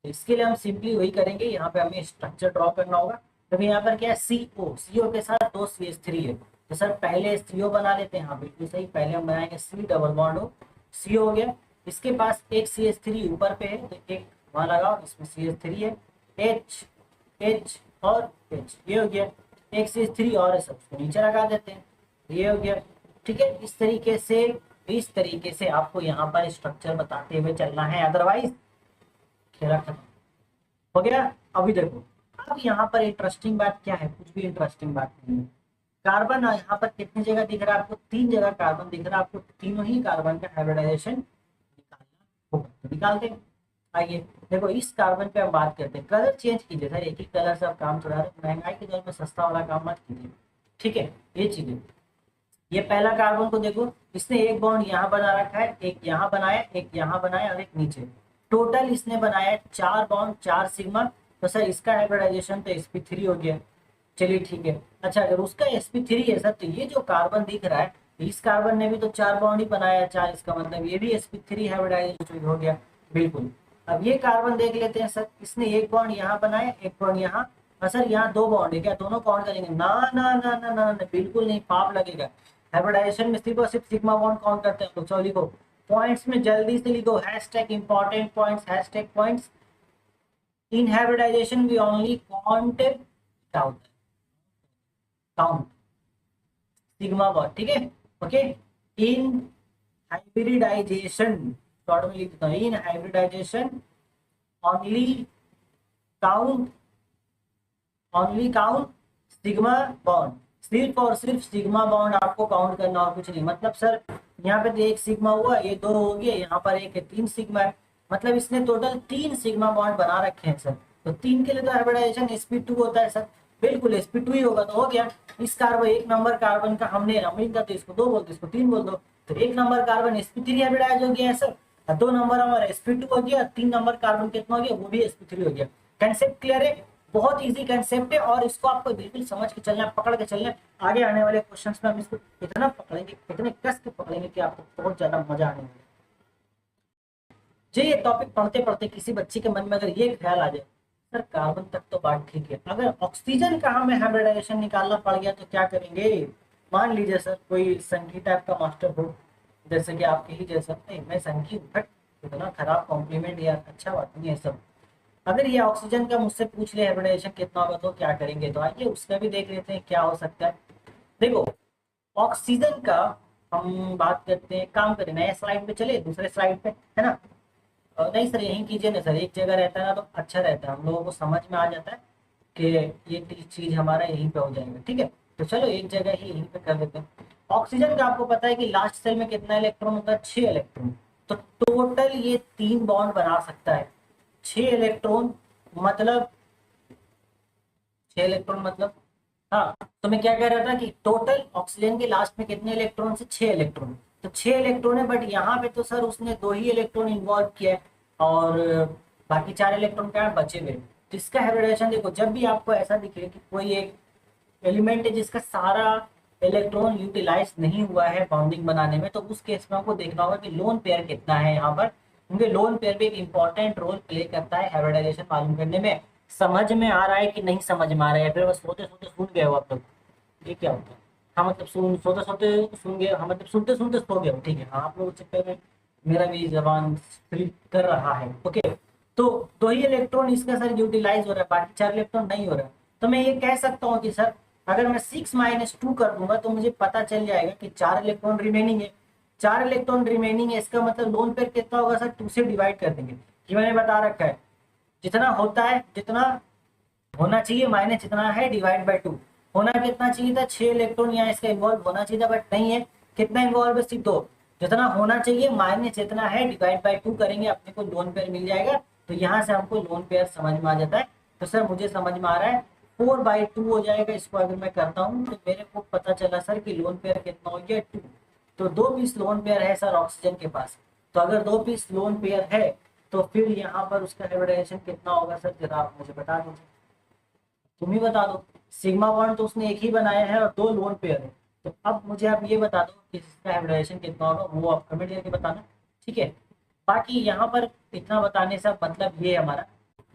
तो इसके लिए हम सिंपली वही करेंगे, यहाँ पे हमें स्ट्रक्चर ड्रॉ करना होगा। तो यहाँ पर क्या है, CO के साथ 2 CH3 है, तो सर पहले CO बना लेते हैं, हाँ बिल्कुल सही, पहले हम बनाएंगे C डबल बॉन्ड हो, CO हो गया, इसके पास एक CH3 ऊपर पे है तो एक वहां लगाओ, इसमें CH3 है, H और H, ये हो गया, एक CH3 और है, सब उसको नीचे लगा देते हैं, ये हो गया, ठीक है। इस तरीके से आपको यहाँ पर स्ट्रक्चर बताते हुए चलना है, अदरवाइज खेला खत्म हो गया। अभी देखो, अब यहाँ पर इंटरेस्टिंग बात क्या है, कुछ भी इंटरेस्टिंग बात नहीं है। कार्बन यहाँ पर कितनी जगह दिख रहा है आपको, 3 जगह कार्बन दिख रहा है आपको, तीनों ही कार्बन का हाइब्रिडाइजेशन निकालना होगा, तो निकालते हैं। आइए देखो, इस कार्बन पे हम बात करते हैं। कलर चेंज कीजिए सर, एक ही कलर से आप काम चला रहे हैं, महंगाई के दौर में सस्ता वाला काम मत कीजिए, ठीक है। ये चीजें, ये पहला कार्बन को देखो, इसने एक बॉन्ड यहाँ बना रखा है, एक यहाँ बनाया, एक यहाँ बनाया और एक नीचे, टोटल इसने बनाया 4 बॉन्ड, 4 सिग्मा। तो सर इसका हाइब्रिडाइजेशन तो sp3 हो गया, चलिए ठीक है। अच्छा अगर उसका sp3 है सर, तो ये जो कार्बन दिख रहा है, इस कार्बन ने भी तो 4 बॉन्ड ही बनाया, 4, इसका मतलब ये भी sp3 हाइब्रिडाइजेशन हो गया, बिल्कुल। अब ये कार्बन देख लेते हैं सर, इसने एक बॉन्ड यहाँ बनाया, एक बॉन्ड यहाँ, और सर यहाँ 2 बॉन्ड है, क्या दोनों काउंट करेंगे? ना ना ना ना ना, ना बिल्कुल नहीं, पाप लगेगा। हाइब्रिडाइजेशन में सिर्फ और सिर्फ सिग्मा बॉन्ड काउंट करते हैं। तो चलो लिखो पॉइंट्स में, जल्दी से लिखो, hashtag important points, hashtag points. In hybridization we only count count sigma bond, ठीक है, ओके। इन हाइब्रिडाइजेशन, शॉर्ट में लिख देता हूँ, in hybridization only count, only count sigma bond, सिर्फ और सिर्फ सिग्मा बॉन्ड आपको काउंट करना और कुछ नहीं। मतलब सर यहाँ पे तो 1 सिग्मा हुआ, ये 2 हो गए, यहाँ पर 1 है, 3 सिग्मा है, मतलब इसने टोटल 3 सिग्मा बॉन्ड बना रखे हैं सर। तो 3 के लिए तो हाइब्रिडाइजेशन sp2 होता है सर, बिल्कुल sp2 ही होगा, तो हो गया। इस कार्बन, 1 नंबर कार्बन का हमने अमीन का, तो इसको 2 बोल दो, इसको 3 बोल दो, तो 1 नंबर कार्बन sp3 हाइब्रिडाइज हो गया है सर, 2 नंबर हमारा sp2 हो गया, 3 नंबर कार्बन कितना हो गया, वो भी sp3 हो गया। कंसेप्ट क्लियर है? बहुत इजी कंसेप्ट है, और इसको आपको बिल्कुल समझ के चलना है, पकड़ के चलना है। आगे आने वाले क्वेश्चंस में हम इसको इतना पकड़ेंगे, इतने कस के पकड़ेंगे कि आपको बहुत ज्यादा मजा आने वाला है। जो ये टॉपिक पढ़ते पढ़ते किसी बच्चे के मन में अगर ये ख्याल आ जाए, सर कार्बन तक तो बात ठीक है, अगर ऑक्सीजन का हमें हाइब्रिडाइजेशन निकालना पड़ गया तो क्या करेंगे? मान लीजिए सर कोई संकी टाइप का मास्टर हो, जैसे कि आपके ही जैसा, नहीं मैं संकी हूँ, इतना खराब कॉम्प्लीमेंट यार, अच्छा बात नहीं है सब। अगर ये ऑक्सीजन का मुझसे पूछ ले हाइब्रिडाइजेशन कितना होगा तो क्या करेंगे, तो आइए उसका भी देख लेते हैं क्या हो सकता है। देखो ऑक्सीजन का हम बात करते हैं, काम करें नया स्लाइड पे चले, दूसरे स्लाइड पे, है ना? नहीं सर यहीं कीजिए ना सर, एक जगह रहता है ना तो अच्छा रहता है, हम लोगों को समझ में आ जाता है कि ये चीज हमारा यहीं पे हो जाएगा, ठीक है। तो चलो एक जगह ही यहीं पे कर देते हैं। ऑक्सीजन का आपको पता है कि लास्ट सेल में कितना इलेक्ट्रॉन होता है? 6 इलेक्ट्रॉन। तो टोटल ये 3 बॉन्ड बना सकता है, 6 इलेक्ट्रॉन मतलब, 6 इलेक्ट्रॉन मतलब, हाँ। तो मैं क्या कह रहा था कि टोटल ऑक्सीजन के लास्ट में कितने इलेक्ट्रॉन से? 6 इलेक्ट्रॉन। तो 6 इलेक्ट्रॉन है, बट यहाँ पे तो सर उसने 2 ही इलेक्ट्रॉन इन्वॉल्व किया है, और बाकी 4 इलेक्ट्रॉन क्या है? बचे हुए। तो इसका हाइब्रिडाइजेशन देखो, जब भी आपको ऐसा दिखे कि कोई एक एलिमेंट है जिसका सारा इलेक्ट्रॉन यूटिलाइज नहीं हुआ है बॉन्डिंग बनाने में, तो उस केस में आपको देखना होगा कि लोन पेयर कितना है यहाँ पर, क्योंकि लोन पेयर भी एक इंपॉर्टेंट रोल प्ले करता है हाइब्रिडाइजेशन मालूम करने में। समझ में आ रहा है कि नहीं समझ में आ रहा है, फिर बस सोते सोते सुन गए हो आप लोग? ये क्या होता है? हाँ मतलब सुन, सोते सोते सुन गए, हाँ मतलब सुनते सुनते सो गए हो, ठीक है। हाँ आप लोग चक्कर में मेरा भी जबान स्लिप कर रहा है, ओके। तो 2 ही इलेक्ट्रॉन इसका सर यूटिलाइज हो रहा है, बाकी 4 इलेक्ट्रॉन नहीं हो रहा है। तो मैं ये कह सकता हूँ कि सर अगर मैं 6 - 2 कर दूंगा तो मुझे पता चल जाएगा कि 4 इलेक्ट्रॉन रिमेनिंग है, 4 इलेक्ट्रॉन रिमेनिंग है, इसका मतलब लोन पेयर कितना होगा सर? 2 से डिवाइड कर देंगे, ये मैंने बता रखा है। जितना होता है, जितना होना चाहिए माइनस जितना है डिवाइड बाय 2। होना कितना चाहिए था? 6 इलेक्ट्रॉन यहाँ इसका इन्वॉल्व होना चाहिए था, बट नहीं है। कितना इन्वॉल्व है? सिर्फ 2। जितना होना चाहिए माइनस जितना है डिवाइड बाय 2 करेंगे, अपने को लोन पेयर मिल जाएगा। तो यहाँ से हमको लोन पेयर समझ में आ जाता है। तो सर मुझे समझ में आ रहा है 4/2 हो जाएगा। इसको अगर मैं करता हूँ तो मेरे को पता चला सर कि लोन पेयर कितना हो गया? 2। तो 2 पीस लोन पेयर है सर ऑक्सीजन के पास। तो अगर 2 पीस लोन पेयर है तो फिर यहाँ पर उसका हाइब्रिडाइजेशन कितना होगा सर? जरा आप मुझे बता दीजिए, तुम ही बता दो। सिग्मा बॉन्ड तो उसने एक ही बनाया है और 2 लोन पेयर है। तो अब मुझे आप ये बता दो कि इसका हाइब्रिडाइजेशन कितना होगा, वो आप कमेंट करके बताना, ठीक है। बाकी यहाँ पर इतना बताने से मतलब ये हमारा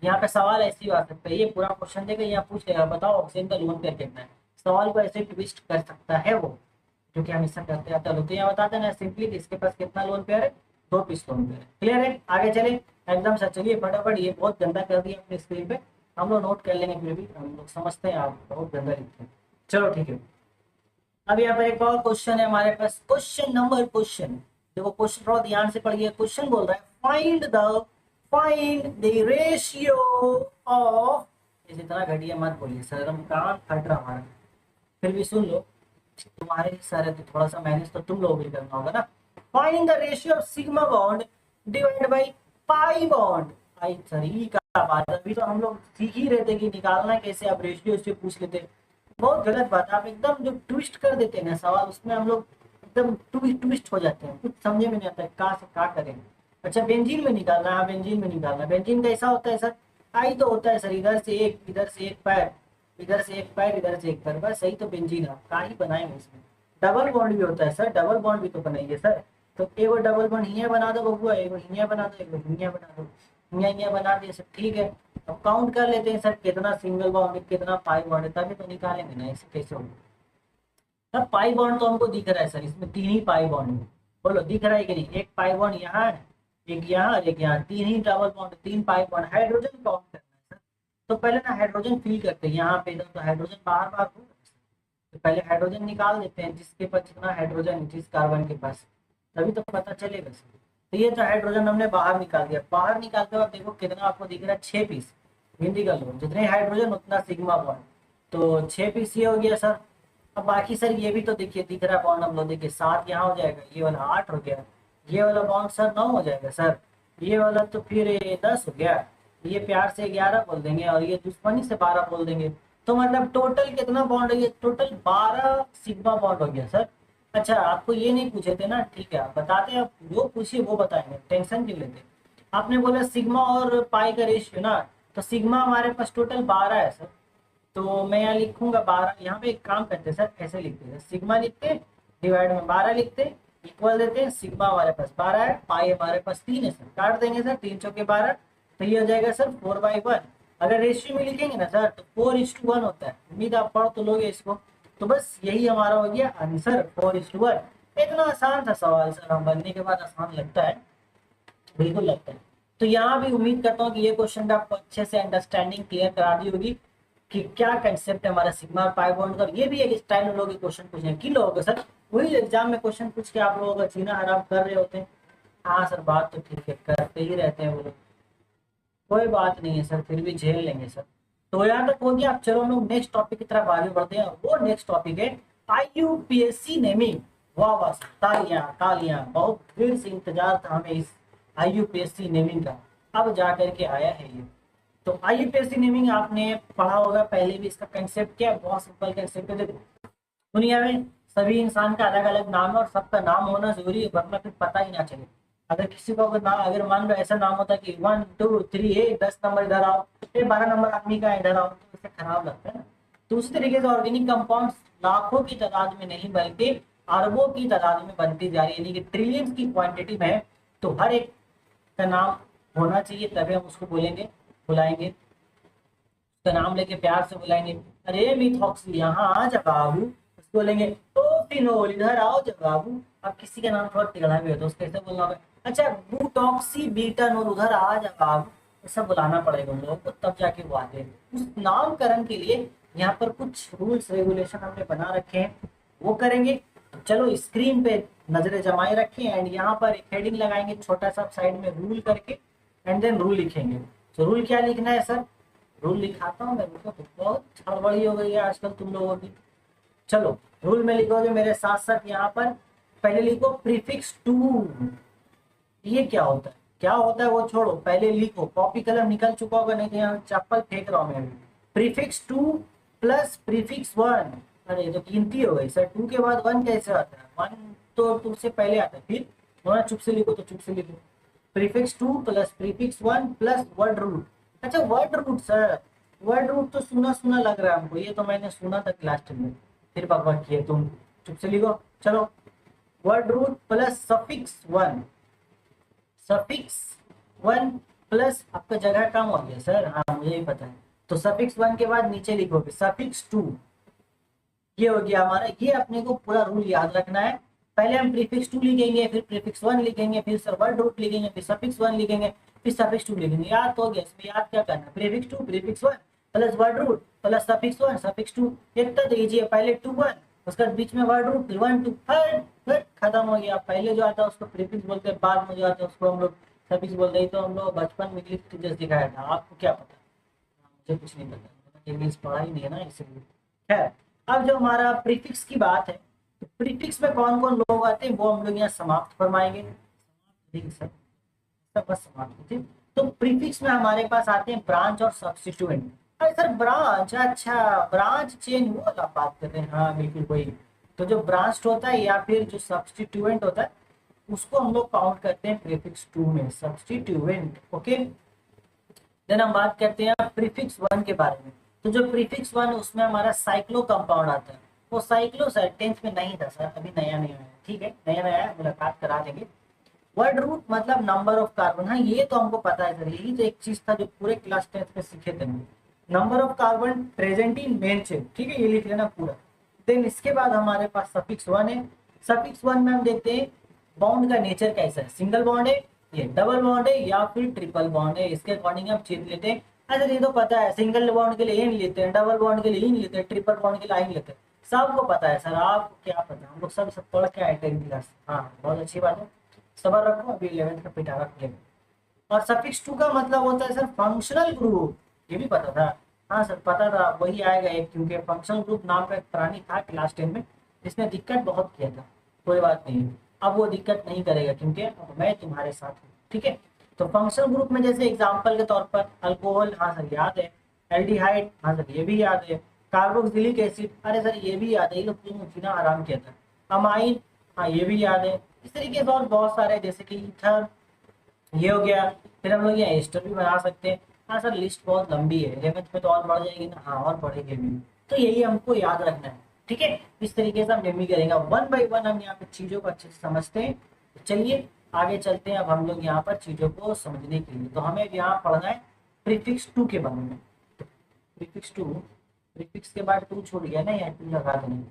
यहाँ पे सवाल ऐसे ही आ सकता है, ये पूरा क्वेश्चन देगा यहाँ पूछ लेगा बताओ ऑक्सीजन का लोन पेयर कितना है। सवाल को ऐसे ट्विस्ट कर सकता है वो, जो कि हम इससे करते हैं। चलो तो यहाँ बता देना सिंपली कि इसके पास कितना लोन पेयर है? 2 पीस लोन पेयर है। क्लियर है? आगे चले एकदम सर, चलिए फटाफट, ये बहुत गंदा कर दिया अपने स्क्रीन पे, हम लोग नोट कर लेंगे, फिर भी हम लोग समझते हैं, आप बहुत गंदा लिखते हैं। चलो ठीक है। अब यहाँ पर एक और क्वेश्चन है हमारे पास, क्वेश्चन। देखो क्वेश्चन थोड़ा ध्यान से पढ़िए। क्वेश्चन बोल रहा है फाइंड द रेशियो ऑफ, इतना घटिया मत बोलिए सर, हम कान फट रहा हमारा, फिर भी सुन लो। तुम्हारे सर है तो थोड़ा सा मैनेज तो तुम लोग भी करना होगा ना। Find the ratio of sigma bond divide by pi bond. आई सर ई का बात है, अभी तो हम लोग सीख ही रहे थे कि निकालना कैसे, आप रेशियो से पूछ लेते। बहुत गलत बात है, आप एकदम जो ट्विस्ट कर देते हैं ना सवाल, उसमें हम लोग एकदम ट्विस्ट हो जाते हैं, कुछ समझे में नहीं आता है कहाँ से क्या करें। अच्छा बेंजीन में निकालना है, हाँ बेंजीन में निकालना है। बेंजीन कैसा होता है सर? आई तो होता है सर, इधर से एक, इधर से एक पैर, इधर से एक पैर, इधर से एक पैर, बस सही। तो बेंजीन आप का ही बनाएंगे इसमें। डबल बॉन्ड भी होता है सर, डबल बॉन्ड भी तो बनाइए सर। तो एगो डबल बॉन्ड हियाँ बना दो बबुआ, एगो हियाँ बना दो, एगो हियाँ बना दो, हियाँ हियाँ बना दिए सर, ठीक है। अब काउंट कर लेते हैं सर कितना सिंगल बॉन्ड है कितना पाई बॉन्ड है, तभी तो निकालेंगे ना, ऐसे कैसे होगा। सर पाई बॉन्ड तो हमको दिख रहा है सर, इसमें 3 ही पाई बॉन्ड है। बोलो दिख रहा है कि नहीं? एक पाई बॉन्ड यहाँ है, एक यहाँ और एक यहाँ, 3 ही double bond, 3 pi bond. Hydrogen count करना है सर, तो पहले ना हाइड्रोजन फिल करते हैं यहाँ पे, इधर तो हाइड्रोजन बार बार हो, तो पहले हाइड्रोजन निकाल देते हैं, जिसके पास जितना हाइड्रोजन है जिस कार्बन के पास, तभी तो पता चलेगा सर। तो ये तो हाइड्रोजन हमने बाहर निकाल दिया। बाहर निकालते वक्त देखो कितना आपको दिख रहा है, 6 पीस। हिंदी का लो, जितने हाइड्रोजन उतना सिग्मा बॉन्ड, तो 6 पीस ये हो गया सर। अब बाकी सर ये भी तो देखिए दिख रहा है बॉन्ड, हम लोग देखिए 7 यहाँ हो जाएगा, ये वाला 8 हो गया, ये वाला बॉन्ड सर 9 हो जाएगा सर, ये वाला तो फिर 10 हो गया, ये प्यार से 11 बोल देंगे और ये दुश्मनी से 12 बोल देंगे। तो मतलब टोटल कितना बॉन्ड है ये? टोटल 12 सिग्मा बॉन्ड हो गया सर। अच्छा आपको ये नहीं पूछे थे ना, ठीक है आप बताते, आप जो पूछिए वो बताएंगे, टेंशन क्यों लेते। आपने बोला सिग्मा और पाई का रेशियो ना, तो सिग्मा हमारे पास टोटल 12 है सर, तो मैं यहाँ लिखूंगा 12। यहाँ पे एक काम करते हैं सर, ऐसे लिखते हैं, सिग्मा लिखते डिवाइड में 12 लिखते, इक्वल देते हैं, सिग्मा हमारे पास 12 है, पाई हमारे पास 3 है सर, काट देंगे सर, 3 चौके 12, तो ये हो जाएगा सर 4/1। अगर रेशियो में लिखेंगे ना सर तो 4:1 होता है, उम्मीद आप पढ़ तो लोगे इसको। तो बस यही हमारा हो गया आंसर, 4:1। इतना आसान था सवाल सर, हम बनने के बाद आसान लगता है, बिल्कुल लगता है। तो यहाँ भी उम्मीद करता हूँ कि ये क्वेश्चन का आपको अच्छे से अंडरस्टैंडिंग क्लियर करा दी होगी कि क्या कंसेप्ट है हमारा सिग्मा और पाई बॉन्ड का। ये भी एक स्टाइल में लोग क्वेश्चन पूछने की लोग सर, वही एग्जाम में क्वेश्चन पूछ के आप लोगों का जीना हराम कर रहे होते हैं। हाँ सर बात तो ठीक है, करते ही रहते हैं वो लोग, कोई बात नहीं है सर, फिर भी झेल लेंगे सर। तो यहाँ तक हो गया, अब चलो हम लोग नेक्स्ट टॉपिक की तरफ आगे बढ़ते हैं। वो नेक्स्ट टॉपिक है IUPAC नेमिंग। वाह वाह, तालियां तालियां, बहुत देर से इंतजार था हमें इस IUPAC नेमिंग का, अब जा करके आया है ये। तो IUPAC नेमिंग आपने पढ़ा होगा पहले भी, इसका कंसेप्ट क्या है? बहुत सिंपल कंसेप्ट है। देखो दुनिया में सभी इंसान का अलग अलग नाम है और सबका नाम होना जरूरी है, वरना फिर पता ही ना चले। अगर किसी को अगर नाम, अगर मान लो ऐसा नाम होता कि 1 2 3 10 नंबर इधर आओ, 12 नंबर आदमी का इधर आओ, तो इससे खराब लगता है ना। तो उसी तरीके से ऑर्गेनिक कंपाउंड्स लाखों की तादाद में नहीं बल्कि अरबों की तादाद में बनती जा रही है, यानी कि ट्रिलियंस की क्वांटिटी में है। तो हर एक का नाम होना चाहिए, तभी हम उसको बोलेंगे, बुलाएंगे, उसका नाम लेके प्यार से बुलाएंगे, अरे मिथॉक्सी यहाँ आ जा बाबू, उसको बोलेंगे ओ फिनोल इधर आओ जा बाबू। अब किसी का नाम थोड़ा टिकड़ा भी हो तो उसको कैसे बोलना होगा? अच्छा बुटॉक्सी बीटानोल उधर आ जा बाबू, ऐसा बुलाना पड़ेगा उन लोगों को, तब जाके वो आते हैं। उस नामकरण के लिए यहाँ पर कुछ रूल्स रेगुलेशन हमने बना रखे हैं, वो करेंगे। चलो स्क्रीन पे नजरें जमाए रखें एंड यहाँ पर एक हेडिंग लगाएंगे छोटा सा साइड में रूल करके, एंड देन रूल लिखेंगे। तो रूल क्या लिखना है सर? रूल लिखाता हूँ मैं, तो बहुत हड़बड़ी हो गई है आजकल तुम लोगों की। चलो रूल में लिखोगे मेरे साथ साथ, यहाँ पर पहले लिखो प्रीफिक्स टू। ये क्या होता है, क्या होता है वो छोड़ो, पहले लिखो, कॉपी कलम निकल चुका होगा, नहीं तो यहाँ चप्पल फेंक रहा हूँ मैं अभी। Prefix two plus prefix one. अरे ये तो गिनती हो गई सर, 2 के बाद 1 कैसे आता है? 1 तो 2 से पहले आता है, फिर थोड़ा चुप से लिखो तो चुप से लिखो। Prefix 2 plus prefix 1 plus word root. अच्छा word root sir, word root तो सुना सुना लग रहा है हमको, ये तो मैंने सुना था क्लास 10 में, फिर बकवास किए तुम, चुप से लिखो। चलो word root plus suffix 1, suffix 1 plus, आपका जगह कम हो गया सर, हाँ मुझे ही पता है। तो सफिक्स 1 के बाद नीचे लिखोगे सफिक्स 2, ये हो गया हमारा। ये अपने को पूरा रूल याद रखना है। पहले हम प्रीफिक्स 2 लिखेंगे, फिर प्रीफिक्स 1 लिखेंगे, फिर सर वर्ड रूट लिखेंगे, फिर सफिक्स 1 लिखेंगे, फिर सफिक्स 2 लिखेंगे। याद तो हो गया, इसमें याद क्या करना? Prefix 2 prefix 1 plus word root plus suffix 1 suffix 2। इतना तो इजी है, पहले 2 1, उसके बीच में वर्ड रूट, फिर 1 2, फिर खत्म हो गया। पहले जो आता है उसको प्रीफिक्स बोलते हैं, बाद में जो आता है उसको हम लोग सफिक्स बोलते हैं। तो हम लोग बचपन में इंग्लिश टीचर्स दिखाया था, आपको क्या पता? मुझे कुछ नहीं पता, इंग्लिश पढ़ा ही नहीं है ना इसलिए। खैर अब जो हमारा प्रीफिक्स की बात है, तो प्रीफिक्स में कौन कौन लोग आते हैं वो हम लोग यहाँ समाप्त फरमाएंगे। ठीक सर, सब बस समाप्त होते हैं। तो प्रीफिक्स में हमारे पास आते हैं ब्रांच और सब्स्टिट्यूएंट। अरे सर ब्रांच, अच्छा ब्रांच चेन वो वाला बात कर रहे हैं, हाँ बिल्कुल वही। तो जो ब्रांच होता है या फिर जो सब्स्टिट्यूएंट होता है उसको हम लोग काउंट करते हैं प्रीफिक्स 2 में, सब्स्टिट्यूएंट। ओके, देन हम बात करते हैं प्रीफिक्स 1 के बारे में। तो जो प्रीफिक्स 1 उसमें हमारा साइक्लो कंपाउंड आता है। वो साइक्लो सर 10th में नहीं था सर, अभी नया नया है। ठीक है, नया नया है, मुलाकात करा देंगे। वर्ड रूट मतलब नंबर ऑफ कार्बन, हाँ ये तो हमको पता है सर, यही तो एक चीज था जो पूरे क्लास 10th में सीखे थे। Number of carbon present in main chain, ठीक है, ये लिख लेना पूरा। देन इसके बाद हमारे पास सफिक्स 1 है। सफिक्स 1 में हम देखते हैं बॉन्ड का नेचर कैसा है, सिंगल बॉन्ड है, ये डबल बॉन्ड है या फिर ट्रिपल बॉन्ड है, इसके अकॉर्डिंग हम चेंज लेते हैं। अच्छा ये तो पता है, सिंगल बॉन्ड के लिए इन लेते हैं, डबल बॉन्ड के लिए इन लेते हैं, ट्रिपल बॉन्ड के लिए आइन लेते हैं, सबको पता है सर। आपको क्या पता, हम लोग सब पढ़ के आए थे क्लास। हाँ बहुत अच्छी बात है, सबर रखो, अभी 11th का पिटारा खुलेगा। और सफिक्स 2 का मतलब होता है सर फंक्शनल ग्रुप, ये भी पता था। हाँ सर पता था, वही आएगा एक, क्योंकि फंक्शनल ग्रुप नाम का एक प्राणी था क्लास 10 में, जिसने दिक्कत बहुत किया था। कोई बात नहीं, अब वो दिक्कत नहीं करेगा क्योंकि अब मैं तुम्हारे साथ हूँ। ठीक है, तो फंक्शनल ग्रुप में जैसे एग्जाम्पल के तौर पर अल्कोहल, हाँ सर याद है, एल्डिहाइड, हाँ सर ये भी याद है, कार्बोक्सिलिक एसिड, अरे सर ये भी याद है, ये तो पूछना आराम किया था, अमाइन, हाँ ये भी याद है। इस तरीके से और बहुत सारे, जैसे कि ईथर, ये हो गया। फिर हम लोग यहाँ एस्टर भी बना सकते हैं। हाँ सर लिस्ट बहुत लंबी है, 11th में तो और बढ़ जाएगी ना, हाँ और बढ़ेगी भी, तो यही हमको याद रखना है। ठीक है, इस तरीके से हम मेमोरी करेंगे, वन बाई वन हम यहाँ पे चीजों को अच्छे से समझते हैं। चलिए आगे चलते हैं, अब हम लोग यहाँ पर चीजों को समझने के लिए, तो हमें यहाँ पढ़ना है प्रीफिक्स 2 के बारे में। प्रीफिक्स 2, प्रीफिक्स के बाद 2 छूट गया ना, यहाँ 2 लगा देंगे।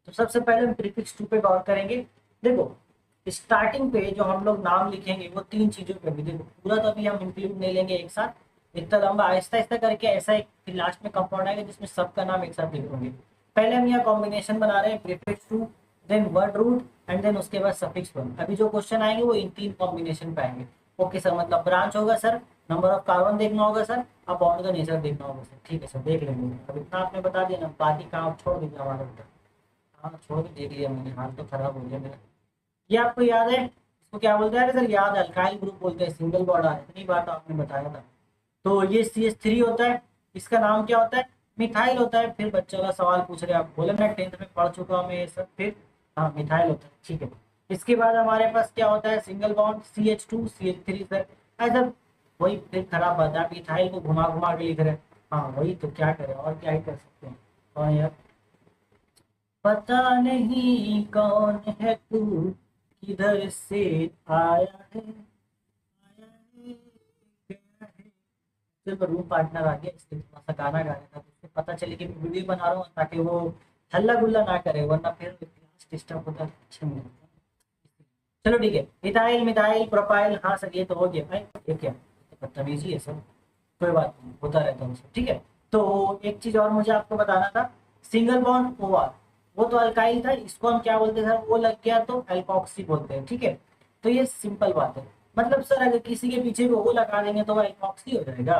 तो सबसे पहले हम प्रीफिक्स 2 पे गौर करेंगे। देखो स्टार्टिंग पे जो हम लोग नाम लिखेंगे वो 3 चीजों पे भी, देखो पूरा तो अभी हम इंक्लूड नहीं लेंगे एक साथ, इतना लंबा, आहिस्ता आहिस्ता करके ऐसा एक फिर लास्ट में कंपाउंड आएगा जिसमें सबका नाम एक साथ लिखोगे। पहले हम यहाँ कॉम्बिनेशन बना रहे हैं, prefix 2, then word root and then उसके बाद सफिक्स 1। अभी जो क्वेश्चन आएंगे वो इन 3 कॉम्बिनेशन पे आएंगे। ओके सर, मतलब ब्रांच होगा सर, नंबर ऑफ कार्बन देखना होगा सर, अब बॉन्ड का नेचर देखना होगा सर। ठीक है सर, देख लेंगे, अब इतना आपने बता दिया ना, बाकी काम छोड़ दीजिए हमारे ऊपर। हाँ छोड़ के देख लिया मैंने, हाथ तो खराब हो गया मेरा। ये आपको याद है इसको क्या बोलते हैं? सर याद है, अल्काइल ग्रुप बोलते हैं, सिंगल बॉन्ड है, इतनी बात आपने बताया था। तो ये CH3 होता है, इसका नाम क्या होता है? मिथाइल होता है। फिर बच्चों का सवाल पूछ रहे हैं, आप बोले मैं 10th में पढ़ चुका हूँ मैं ये सब, फिर हाँ मिथाइल होता है। ठीक है, इसके बाद हमारे पास क्या होता है? Single bond CH2 CH3 sir, ऐसा वही फिर खराब बात है, आप इथाइल को घुमा घुमा के लिख रहे हैं। हाँ वही तो, क्या करें और क्या ही कर सकते हैं। हाँ यार, पता नहीं कौन है तू, किधर से आया है, आया है, गया है। चलो रूम पार्टनर आ गया, इसलिए थोड़ा सा गाना गा रहा था, तो उसको पता चले कि मैं वीडियो बना रहा हूँ, ताकि वो हल्ला गुल्ला ना करे, वरना फिर क्लास डिस्टर्ब होता है, अच्छा नहीं लगता। चलो ठीक है, इथाइल मिथाइल प्रोपाइल, हाँ सर ये तो हो गया भाई, ये क्या तो बदतमीजी है सर, कोई बात नहीं, होता रहता है सब। ठीक है, तो एक चीज और मुझे आपको बताना था, सिंगल बॉन्ड OR, वो तो अल्काइल था, इसको हम क्या बोलते हैं सर? वो लग गया तो एल्कोक्सी बोलते हैं। ठीक है, तो ये सिंपल बात है, मतलब सर अगर किसी के पीछे भी वो लगा देंगे तो वो एल्कोक्सी हो जाएगा।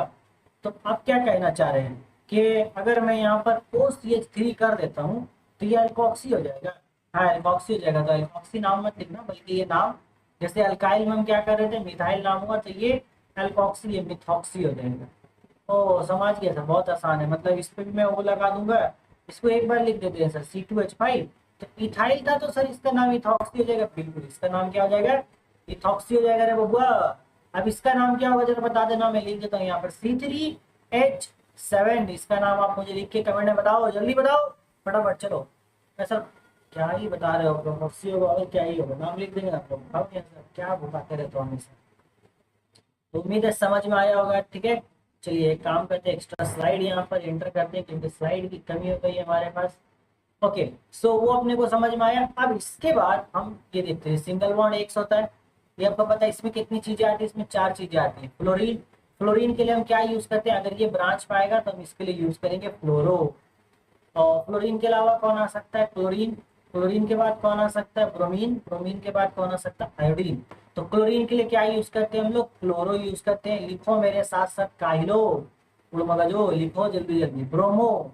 तो आप क्या कहना चाह रहे हैं कि अगर मैं यहाँ पर OCH3 कर देता हूँ तो ये एल्कोक्सी हो जाएगा? हाँ एल्कोक्सी हो जाएगा। तो एल्कोक्सी नाम मत लिखना, बल्कि ये नाम, जैसे अल्काइल में हम क्या कर रहे थे, मिथाइल नाम हुआ, तो ये एल्कोक्सी, ये मिथॉक्सी हो जाएगा। ओ समझ गया सर, बहुत आसान है, मतलब इस पे भी मैं वो लगा दूंगा, इसको एक बार लिख देते हैं सर C2H5, तो इथाइल था तो सर इसका नाम इथॉक्सी हो जाएगा, बिल्कुल इसका नाम क्या हो जाएगा? इथॉक्सी हो जाएगा रे बबुआ। अब इसका नाम क्या होगा जरा बता देना, मैं लिख देता हूँ यहाँ पर C3H7, इसका नाम आप मुझे लिख के कमेंट में बताओ, जल्दी बताओ फटाफट। चलो सर क्या ही बता रहे हो, प्रोक्सी होगा और क्या ही होगा, नाम लिख देंगे आप लोग, बताओ क्या सर, क्या बुखाते रहते हो हमेशा। तो उम्मीद है समझ में आया होगा। ठीक है, चलिए एक काम करते हैं, एक्स्ट्रा स्लाइड यहाँ पर एंटर करते हैं, क्योंकि स्लाइड की कमी हो गई है हमारे पास। ओके, सो वो अपने को समझ में आया। अब इसके बाद हम ये देखते हैं, सिंगल बॉन्ड X होता है, ये आपको पता है, इसमें कितनी चीजें आती है? इसमें 4 चीजें आती हैं। फ्लोरीन, फ्लोरीन के लिए हम क्या यूज करते हैं? अगर ये ब्रांच पाएगा तो हम इसके लिए यूज करेंगे फ्लोरो। और फ्लोरीन के अलावा कौन आ सकता है? क्लोरीन, क्लोरीन के बाद कौन आ सकता है? ब्रोमीन, ब्रोमीन के बाद कौन आ सकता है? आयोडीन। तो क्लोरीन के लिए क्या यूज करते हैं हम लोग? क्लोरो यूज करते हैं। लिखो मेरे साथ साथ, काहिलो, उड़ मगजो, लिखो जल्दी जल्दी। ब्रोमो,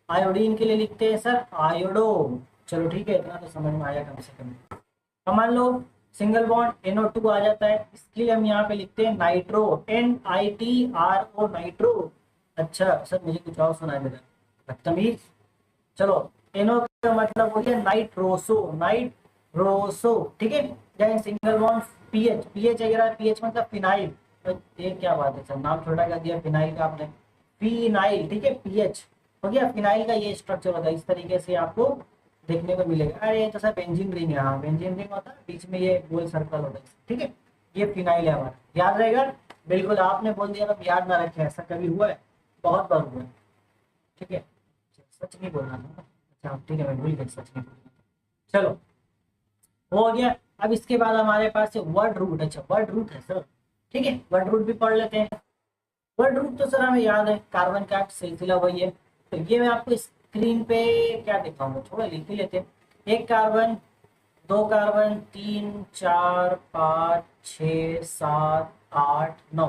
आयोडीन के लिए लिखते हैं सर आयोडो। चलो ठीक है, इतना तो समझ में आया कम से कम। अब मान लो सिंगल बॉन्ड NO2 आ जाता है, इसके लिए हम यहाँ पे लिखते हैं नाइट्रो, NITRO नाइट्रो। अच्छा सर मुझे कुछ और सुनाई दे रहा है, बदतमीज। चलो NO का मतलब हो गया नाइट्रोसो, नाइट्रोसो, ठीक है। Then single bond PH, PH अगर पीएच मतलब फिनाइल, तो ये क्या बात है सर, नाम छोटा कर दिया फिनाइल का आपने, फिनाइल, ठीक है। पीएच हो गया, फिनाइल का ये स्ट्रक्चर होता है, इस तरीके से आपको देखने को मिलेगा। अरे ये तो सर बेंजीन रिंग है, हाँ बेंजीन रिंग होता है, बीच में ये गोल सर्कल होता है, ठीक है। ये फिनाइल है हमारा, याद रहेगा। बिल्कुल आपने बोल दिया, अब याद ना रखे, ऐसा कभी हुआ है? बहुत बार हुआ है, ठीक है। सच नहीं बोलना था। अच्छा ठीक है, मैं भूल गया, सच नहीं बोलना। चलो वो हो गया। अब इसके बाद हमारे पास है वर्ड रूट। अच्छा वर्ड रूट है सर, ठीक है, वर्ड रूट भी पढ़ लेते हैं। वर्ड रूट तो सर हमें याद है, कार्बन का सिलसिला वही है। तो ये मैं आपको स्क्रीन पे क्या दिखाऊंगा, थोड़ा लिख ही लेते हैं। एक कार्बन, दो कार्बन, तीन, चार, पाँच, छ, सात, आठ, नौ,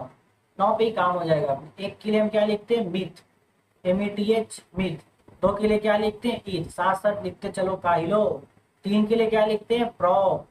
नौ पे ही काम हो जाएगा। एक के लिए हम क्या लिखते हैं, मीथ, METH मीथ। दो के लिए क्या लिखते हैं, ईथ, साथ साथ लिखते चलो काइलो। तीन के लिए क्या लिखते हैं, प्रो।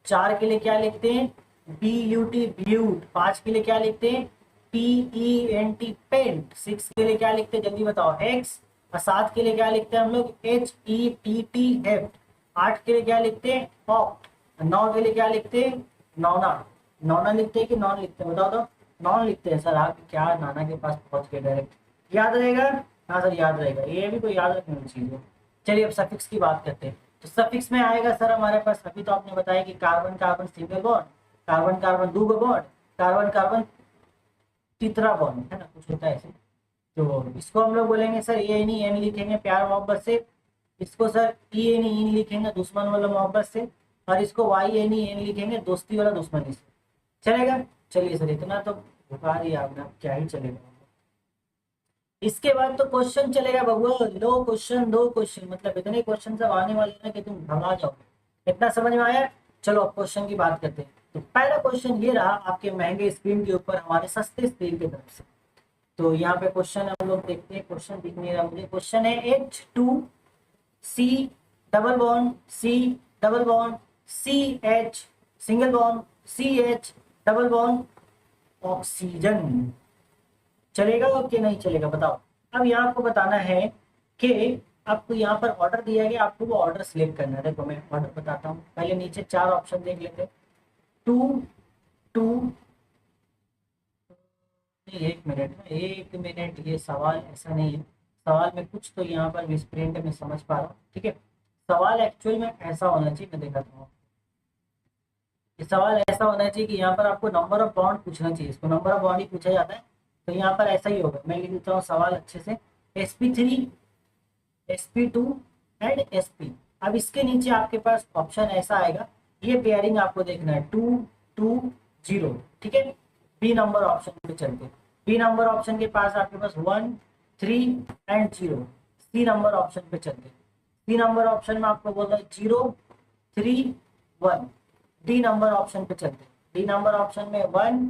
चार के लिए क्या लिखते हैं, BUT ब्यूट। पांच के लिए क्या लिखते हैं, PENT पेंट। सिक्स के लिए क्या लिखते हैं, जल्दी बताओ, हेक्स। और सात के लिए क्या लिखते हैं हम लोग, HEPT हेप्ट। आठ के लिए क्या लिखते हैं, ऑक्ट। नौ के लिए क्या लिखते हैं, नौना। नौना लिखते हैं कि नॉन लिखते हैं, बताओ तो। नॉन लिखते हैं सर, आप क्या नाना के पास पहुंच गए डायरेक्ट। याद रहेगा? हाँ सर याद रहेगा, ये भी कोई याद रखने वाली चीज है। चलिए अब सफिक्स की बात करते हैं। तो सफिक्स में आएगा सर हमारे पास, अभी तो आपने बताया कि carbon carbon single bond, carbon carbon double bond, carbon carbon तीसरा बॉन्ड, है ना, कुछ होता है ऐसे। तो इसको हम लोग बोलेंगे सर ए नी एन लिखेंगे प्यार मोहब्बत से। इसको सर ई एन इन लिखेंगे दुश्मन वाला मोहब्बत से। और इसको YNEN लिखेंगे दोस्ती वाला दुश्मनी से। चलेगा? चलिए सर इतना तो बुखा दिया आपने, अब क्या ही चलेगा। इसके बाद तो क्वेश्चन चलेगा बबुआ, लो क्वेश्चन दो क्वेश्चन, मतलब इतने क्वेश्चन सब आने वाले हैं कि तुम भगा जाओगे। इतना समझ में आया? चलो अब क्वेश्चन की बात करते हैं। तो पहला क्वेश्चन ये रहा आपके महंगे स्क्रीन के ऊपर, हमारे सस्ते स्क्रीन की तरफ से। तो यहाँ पे क्वेश्चन हम लोग देखते हैं, क्वेश्चन दिख नहीं रहा मुझे। क्वेश्चन है H2C double bond C double bond CH single bond CH double bond oxygen. चलेगा कि नहीं चलेगा बताओ। अब यहाँ आपको बताना है कि आपको यहाँ पर ऑर्डर दिया गया, आपको वो ऑर्डर सिलेक्ट करना है। देखो मैं ऑर्डर बताता हूँ, पहले नीचे चार ऑप्शन देख लेते हैं। टू, टू, एक मिनट, एक मिनट, ये सवाल ऐसा नहीं है। सवाल में कुछ तो यहाँ पर मिसप्रिंट में समझ पा रहा हूँ, ठीक है। सवाल एक्चुअल में ऐसा होना चाहिए, मैं दिखाता हूँ। ये सवाल ऐसा होना चाहिए कि यहाँ पर आपको नंबर ऑफ बॉन्ड पूछना चाहिए, इसको नंबर ऑफ बॉन्ड ही पूछा जाता है। तो यहाँ पर ऐसा ही होगा, मैं लिख देता हूँ सवाल अच्छे से। sp3, sp2 and sp। अब इसके नीचे आपके पास ऑप्शन ऐसा आएगा, ये पेयरिंग आपको देखना है, 2 2 0, ठीक है। बी नंबर ऑप्शन पे चलते, बी नंबर ऑप्शन के पास आपके पास 1 3 एंड 0। सी नंबर ऑप्शन पे चलते, सी नंबर ऑप्शन में आपको बोल रहा है 0 3 1। डी नंबर ऑप्शन पे चलते, डी नंबर ऑप्शन में 1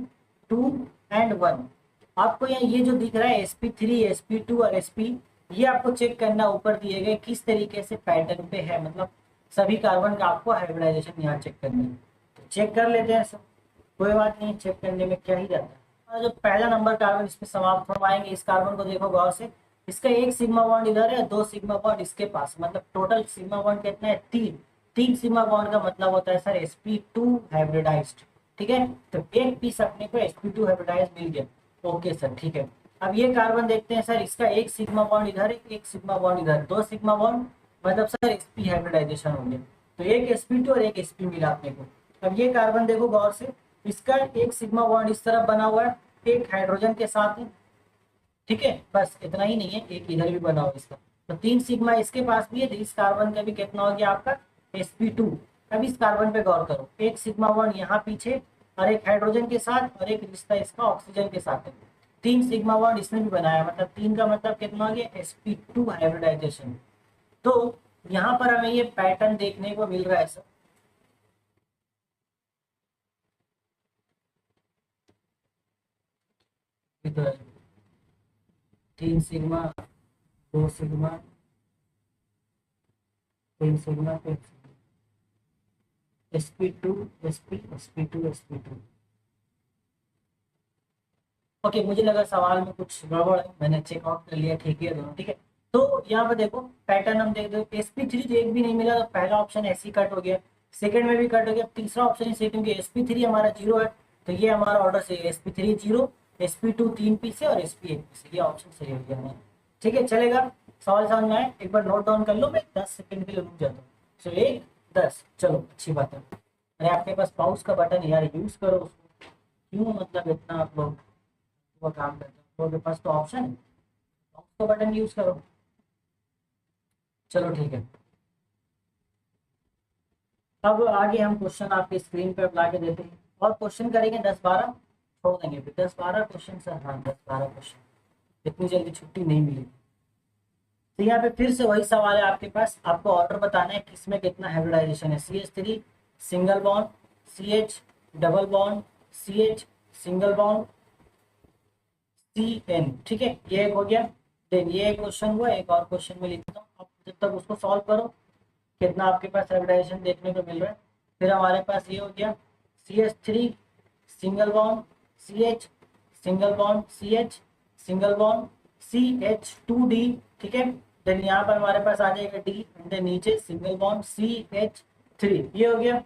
2 एंड 1। आपको यहाँ ये जो दिख रहा है sp3 sp2 और sp, ये आपको चेक करना ऊपर दिए गए किस तरीके से पैटर्न पे है, मतलब सभी कार्बन का आपको हाइब्रिडाइजेशन यहाँ चेक करना है। तो चेक कर लेते हैं सब, कोई बात नहीं, चेक करने में क्या ही जाता है। और जो पहला नंबर कार्बन इसमें समाप्त हो पाएंगे, इस कार्बन को देखो गौर से, इसका एक सिग्मा बॉन्ड इधर है, दो सिग्मा बॉन्ड इसके पास, मतलब टोटल सिग्मा बॉन्ड कितना है, तीन। तीन सिग्मा बॉन्ड का मतलब होता है सर sp2 हाइब्रिडाइज्ड, ठीक है। तो एक पीस अपने को sp2 हाइब्रिडाइज मिल गया। ओके सर ठीक है। अब ये कार्बन देखते हैं सर, इसका एक सिग्मा बॉन्ड इधर है, एक सिग्मा बॉन्ड इधर, दो सिग्मा बॉन्ड, मतलब सर sp हाइब्रिडाइजेशन हो गया। तो एक sp2 और एक sp मिला अपने को। अब ये कार्बन देखो गौर से, इसका एक सिग्मा बॉन्ड इस तरफ बना हुआ है, एक हाइड्रोजन के साथ है, ठीक है। बस इतना ही नहीं है, एक इधर भी बना हुआ इसका। तो तीन सिग्मा इसके पास भी है, तो इस कार्बन का भी कितना हो गया आपका, sp2। अब इस कार्बन पे गौर करो, एक सिग्मा बॉन्ड यहाँ पीछे और एक हाइड्रोजन के साथ, और एक रिश्ता इसका ऑक्सीजन के साथ है। तीन सिग्मा बॉन्ड इसने भी बनाया, मतलब तीन का मतलब कितना हो गया, sp2 हाइब्रिडाइजेशन। तो यहाँ पर हमें ये पैटर्न देखने को मिल रहा है सर। इधर तीन सिग्मा, दो sigma, twin sigma twin sp2 sp sp2 sp2। Okay, मुझे लगा सवाल में कुछ गड़बड़ है, मैंने चेकआउट कर लिया, ठीक है दोनों, ठीक है। तो यहाँ पर देखो पैटर्न हम देख दो, sp3 तो एक भी नहीं मिला, तो पहला ऑप्शन ऐसे ही कट हो गया, सेकंड में भी कट हो गया, तीसरा ऑप्शन इसे, क्योंकि sp3 हमारा जीरो है, तो ये हमारा ऑर्डर से sp3 जीरो, sp2 3 पीस है और sp 1 पीस है, ये ऑप्शन सही हो गया हमारा, ठीक है। चलेगा, सवाल समझ में आए, एक बार नोट डाउन कर लो, मैं 10 सेकंड के लिए रुक जाता हूँ। सो 1 10, चलो अच्छी बात है। अरे आपके पास पाउस का बटन यार, यूज करो उसको, क्यों मतलब इतना आप लोग वो काम करते हो, आपके पास तो ऑप्शन है, पाउस का बटन यूज करो। चलो ठीक है, अब आगे हम क्वेश्चन आपकी स्क्रीन पे ला के देते हैं, और क्वेश्चन करेंगे 10-12, छोड़ देंगे फिर 10-12 क्वेश्चन सर, हाँ 10-12 क्वेश्चन, इतनी जल्दी छुट्टी नहीं मिलेगी। तो यहाँ पे फिर से वही सवाल है आपके पास, आपको ऑर्डर बताना है किसमें कितना हाइब्रिडाइजेशन है, CH3 single bond, CH double bond, CH single bond, CN, ठीक है, ये एक हो गया। देन ये एक क्वेश्चन हुआ, एक और क्वेश्चन में लिखता हूँ, अब जब तक उसको सॉल्व करो कितना आपके पास हाइब्रिडाइजेशन देखने को मिल रहा है। फिर हमारे पास ये हो गया CH3 single bond, CH single bond, CH single bond, CH2D, ठीक है। देन यहाँ पर हमारे पास आ जाएगा D, देन नीचे सिंगल बॉन्ड CH3, ये हो गया।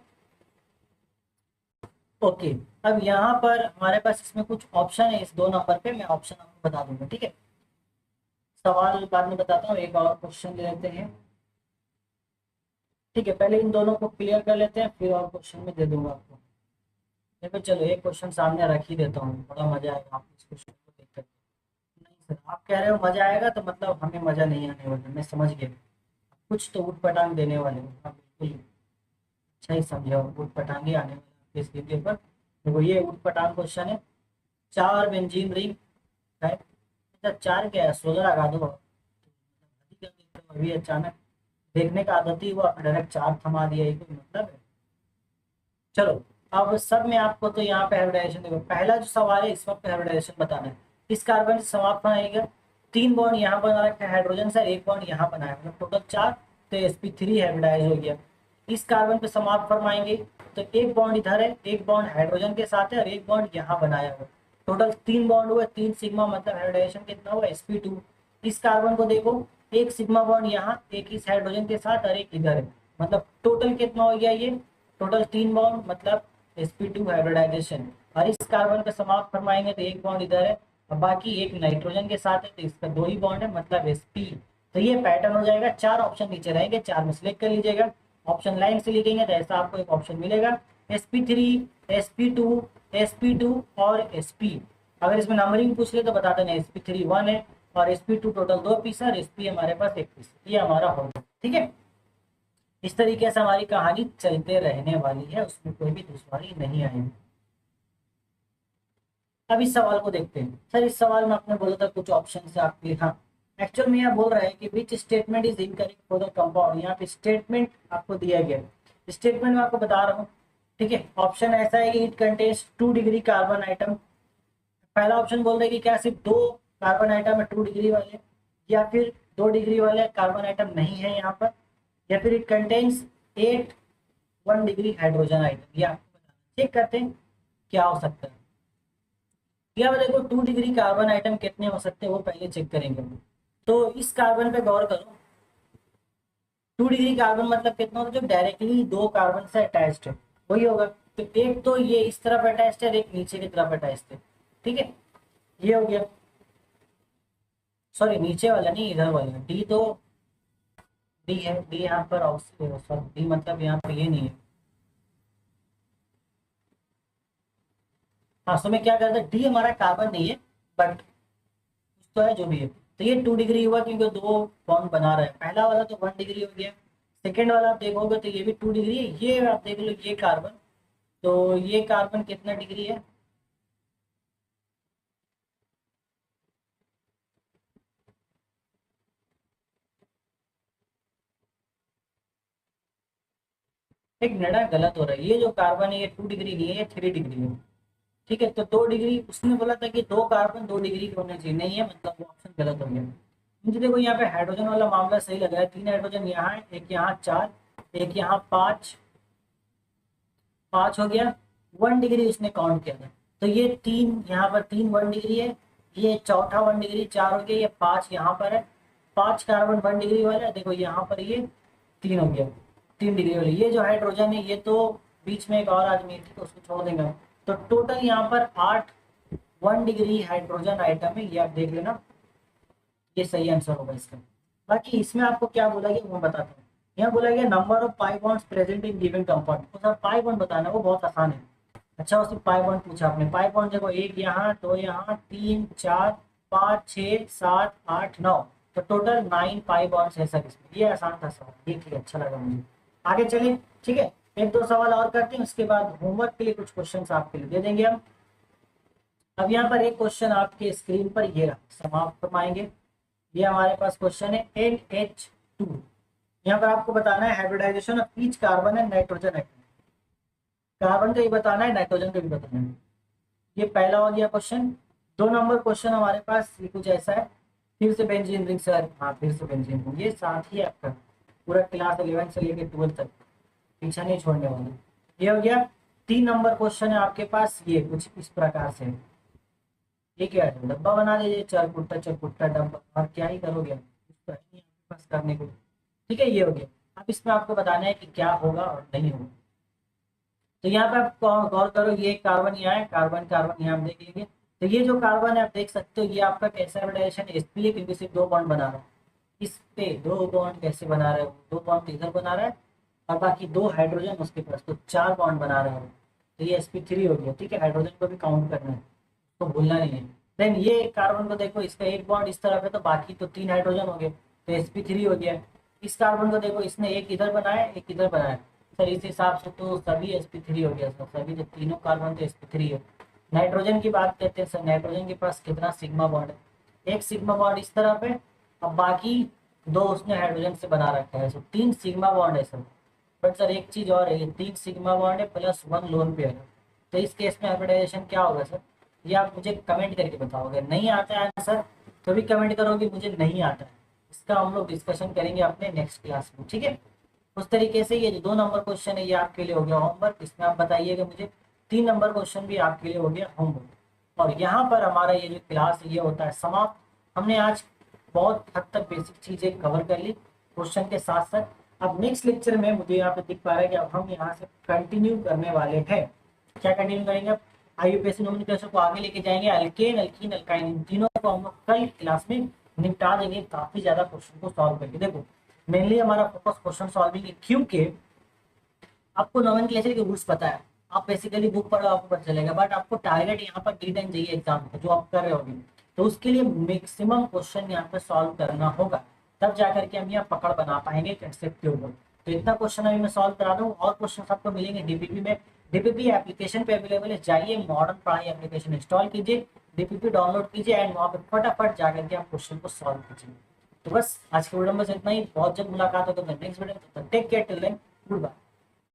ओके, अब यहाँ पर हमारे पास इसमें कुछ ऑप्शन है, इस 2 नंबर पे मैं ऑप्शन आपको बता दूंगा, ठीक है। सवाल बाद में बताता हूँ, एक और क्वेश्चन ले लेते हैं, ठीक है। पहले इन दोनों को क्लियर कर लेते हैं, फिर और क्वेश्चन में दे दूंगा आपको। देखो चलो एक क्वेश्चन सामने रख ही देता हूँ, बड़ा मजा आएगा आप इस क्वेश्चन को देख कर। नहीं सर, आप कह रहे हो मजा आएगा, तो मतलब हमें मजा नहीं आने वाला, मैं समझ गया, कुछ तो उठ पटांग देने वाले हो, हाँ बिल्कुल अच्छा ही समझा, उठ पटांग ही आने वाला इस वीडियो पर। देखो ये उठ पटांग क्वेश्चन है, 4 बेंजीन रिंग है, अच्छा 4 क्या है, 16 लगा दो, अभी अचानक देखने का आदत ही हुआ, डायरेक्ट 4 थमा दिया, ये कोई मतलब है। चलो, अब सब में आपको तो यहाँ पे हाइब्रिडाइजेशन देखो, पहला जो सवाल है इस वक्त हाइब्रिडाइजेशन बताना है, इस कार्बन से समाप्त बनाएगा, 3 बॉन्ड यहाँ बना रखा है हाइड्रोजन से, 1 बॉन्ड यहाँ बनाया, मतलब टोटल 4, तो sp3 हाइब्रिडाइज हो गया। इस कार्बन पे समाप्त फरमाएंगे, तो 1 बॉन्ड इधर है, 1 बॉन्ड हाइड्रोजन के साथ है और 1 बॉन्ड यहाँ बनाया हुआ, टोटल 3 बॉन्ड हुए, 3 सिग्मा, मतलब हाइब्रिडाइजेशन कितना हुआ sp2। इस कार्बन को देखो, 1 सिग्मा बॉन्ड यहाँ, 1 इस हाइड्रोजन के साथ और 1 इधर है, मतलब टोटल कितना हो गया, ये टोटल 3 बॉन्ड, मतलब sp2 हाइब्रिडाइजेशन। और इस कार्बन पे समाप्त फरमाएंगे तो 1 बॉन्ड इधर है और बाकी 1 नाइट्रोजन के साथ है, तो इसका 2 ही बॉन्ड है, मतलब sp। तो ये पैटर्न हो जाएगा, 4 ऑप्शन नीचे रहेंगे, 4 में सिलेक्ट कर लीजिएगा, ऑप्शन लाइन से लिखेंगे तो ऐसा आपको एक ऑप्शन मिलेगा, sp3 sp2 sp2 और sp। अगर इसमें नंबरिंग पूछ ले तो बता देना, sp3 1 है और sp2 टोटल 2 पीस है और sp हमारे पास 1 पीस, ये हमारा होगा, ठीक है। इस तरीके से हमारी कहानी चलते रहने वाली है, उसमें कोई भी दुश्वारी नहीं आएगी। अब इस सवाल को देखते हैं, सर इस सवाल में आपने बोला था कुछ ऑप्शन से आपके, हाँ एक्चुअल में यहाँ बोल रहा है कि which statement is incorrect for the compound, यहाँ पे स्टेटमेंट आपको दिया गया, स्टेटमेंट में आपको बता रहा हूँ, ठीक है। ऑप्शन ऐसा है कि it contains 2 degree carbon atom, पहला ऑप्शन बोल रहा है कि क्या सिर्फ 2 कार्बन आइटम है 2 डिग्री वाले, या फिर 2 डिग्री वाले कार्बन आइटम नहीं है यहाँ पर, या फिर it contains 8 1 degree hydrogen atom, या चेक करते हैं क्या हो सकता है। या देखो 2 डिग्री कार्बन आइटम कितने हो सकते हैं वो पहले चेक करेंगे। तो इस कार्बन पे गौर करो, 2 डिग्री कार्बन मतलब कितना होता है, जो डायरेक्टली 2 कार्बन से अटैच्ड है वही होगा, तो एक तो ये इस तरफ अटैच्ड है, एक नीचे की तरफ अटैच्ड है, ठीक है, ये हो गया। सॉरी नीचे वाला नहीं, इधर वाला, डी तो डी है, डी यहाँ पर, सॉरी डी मतलब यहाँ पे ये नहीं है, हाँ। तो मैं क्या करता, डी हमारा कार्बन नहीं है बट कुछ तो है जो भी है, तो ये 2 डिग्री हुआ क्योंकि 2 बॉन्ड बना रहा है, पहला वाला तो 1 डिग्री हो गया, सेकेंड वाला आप देखोगे तो ये भी 2 डिग्री है, ये आप देख लो ये कार्बन, तो ये कार्बन कितना डिग्री है, एक नड़ा गलत हो रहा है, ये जो कार्बन है ये 2 डिग्री नहीं है, ये 3 डिग्री है, ठीक है। तो 2 डिग्री उसने बोला था कि 2 कार्बन 2 डिग्री के होने चाहिए, नहीं है, मतलब वो ऑप्शन गलत हो गया। मुझे देखो यहाँ पे हाइड्रोजन वाला मामला सही लग रहा है, 3 हाइड्रोजन यहाँ है, एक यहाँ 4, एक यहाँ 5, 5 हो गया। 1 डिग्री उसने काउंट किया था, तो ये 3 यहाँ पर 3 1 डिग्री है, ये चौथा 1 डिग्री 4 हो गया, ये 5 यहाँ पर है, 5 कार्बन 1 डिग्री वाला है, देखो यहाँ पर ये 3 हो गया, 3 डिग्री वाले। ये जो हाइड्रोजन है ये तो बीच में एक और आदमी थी तो उसको छोड़ देंगे हम। तो टोटल यहाँ पर 8 1 डिग्री हाइड्रोजन आइटम है, ये आप देख लेना, ये सही आंसर होगा इसका। बाकी इसमें आपको क्या बोला गया वो बताता हूँ। यहाँ बोला गया number of pi bonds present in given compound, तो सर पाई बॉन्ड बताना वो बहुत आसान है। अच्छा उसमें पाई बॉन्ड पूछा आपने, पाई बॉन्ड देखो एक यहाँ, दो यहाँ, 3 4 5 6 7 8 9, तो टोटल 9 पाई बॉन्ड्स है सर इसमें। ये आसान था सवाल, ये ठीक अच्छा लगा मुझे। आगे चलिए, ठीक है, एक दो सवाल और करते हैं, उसके बाद होमवर्क के लिए कुछ क्वेश्चन आपके लिए दे देंगे हम। अब यहाँ पर एक क्वेश्चन आपके स्क्रीन पर ये रहा, समाप्त करवाएंगे। ये हमारे पास क्वेश्चन है NH2। यहाँ पर आपको बताना है hybridization of each carbon and nitrogen atom. Carbon का भी बताना है, नाइट्रोजन का भी बताना है। ये पहला हो गया क्वेश्चन। 2 नंबर क्वेश्चन हमारे पास ये कुछ ऐसा है, फिर से बेंजीन रिंग सर, हाँ फिर से बेंजीन रिंग, ये साथ ही आपका पूरा क्लास 11 से लेकर 12 तक पीछा नहीं छोड़ने वाला। ये हो गया। 3 नंबर क्वेश्चन है आपके पास, ये कुछ इस प्रकार से, ये क्या है, डब्बा बना दीजिए, चरकुट्टा चरकुट्टा डब्बा, और क्या ही करोगे कुछ तो है नहीं आपके पास करने को। ठीक है, ये हो गया। अब इसमें आपको बताना है कि क्या होगा और नहीं होगा। तो यहाँ पे आप गौर करो, ये कार्बन यहाँ है, कार्बन कार्बन यहाँ आप देख लीजिए। तो ये जो कार्बन है आप देख सकते हो, ये आपका कैसा हाइब्रिडाइजेशन है, इसलिए क्योंकि सिर्फ 2 बॉन्ड बना रहा है। इस पे 2 बॉन्ड कैसे बना रहा है, 2 बॉन्ड इधर बना रहा है और बाकी 2 हाइड्रोजन उसके पास, तो 4 बॉन्ड बना रहा है। तो ये sp3 हो गया। ठीक है, हाइड्रोजन को भी काउंट करना है, तो भूलना नहीं है। देन ये कार्बन को देखो, इसका एक बॉन्ड इस तरफ है, तो बाकी तो 3 हाइड्रोजन हो गए, तो sp3 हो गया। इस कार्बन को देखो, इसने एक इधर बनाया एक इधर बनाया, सर इस हिसाब से तो सभी sp3 हो गया सर, सभी जो तीनों कार्बन तो sp3 है। नाइट्रोजन की बात करते हैं सर, नाइट्रोजन के पास कितना सिग्मा बॉन्ड है, एक सिग्मा बॉन्ड इस तरफ है, अब बाकी 2 उसने हाइड्रोजन से बना रखा है, सो 3 सिग्मा बॉन्ड है सर। बट सर एक चीज और है, 3 सिग्मा बॉन्ड है प्लस 1 लोन पेयर है, तो इस केस में हाइब्रिडाइजेशन क्या होगा सर, ये आप मुझे कमेंट करके बताओगे। नहीं आता है आंसर तो भी कमेंट करोगे मुझे नहीं आता है, इसका हम लोग डिस्कशन करेंगे अपने नेक्स्ट क्लास में। ठीक है, उस तरीके से ये जो 2 नंबर क्वेश्चन है ये आपके लिए हो गया होमवर्क, इसमें आप बताइएगा मुझे। 3 नंबर क्वेश्चन भी आपके लिए हो गया होमवर्क। और यहाँ पर हमारा ये जो क्लास है ये होता है समाप्त। हमने आज बहुत हद तक बेसिक चीजें कवर कर ली क्वेश्चन के साथ साथ। अब नेक्स्ट लेक्चर में मुझे यहाँ पे दिख पा रहा है कि अब हम यहाँ से कंटिन्यू करने वाले हैं। क्या कंटिन्यू करेंगे, अब आईयूपीएसी नोमेनक्लेचर को आगे लेके जाएंगे, अल्केन अल्कीन अल्काइन इन तीनों को हम लोग कल क्लास में निपटा देंगे, काफी ज्यादा क्वेश्चन को सॉल्व करके। देखो मेनली हमारा फोकस क्वेश्चन सॉल्विंग है, क्योंकि आपको नोमेनक्लेचर के रूल्स पता है, आप बेसिकली बुक पढ़ो आपको पता चलेगा, बट आपको टारगेट यहाँ पर D10 चाहिए एग्जाम का जो आप कर रहे होगे, तो उसके लिए मैक्सिमम क्वेश्चन यहाँ पर सॉल्व करना होगा, तब जाकर के हम यहाँ पकड़ बना पाएंगे कंसेप्ट के ऊपर। तो इतना क्वेश्चन अभी मैं सॉल्व करा दूँ, और क्वेश्चन आपको मिलेंगे डीपीपी में। डीपीपी एप्लीकेशन पे अवेलेबल है, जाइए मॉडर्न पढ़ाई एप्लीकेशन इंस्टॉल कीजिए, डीपीपी डाउनलोड कीजिए एंड वहाँ पे फटाफट जाकर के आप क्वेश्चन को सॉल्व कीजिए। तो बस आज के वीडियो में इतना ही, बहुत जल्द मुलाकात होगा नेक्स्ट वीडियो में, take care till then, good bye.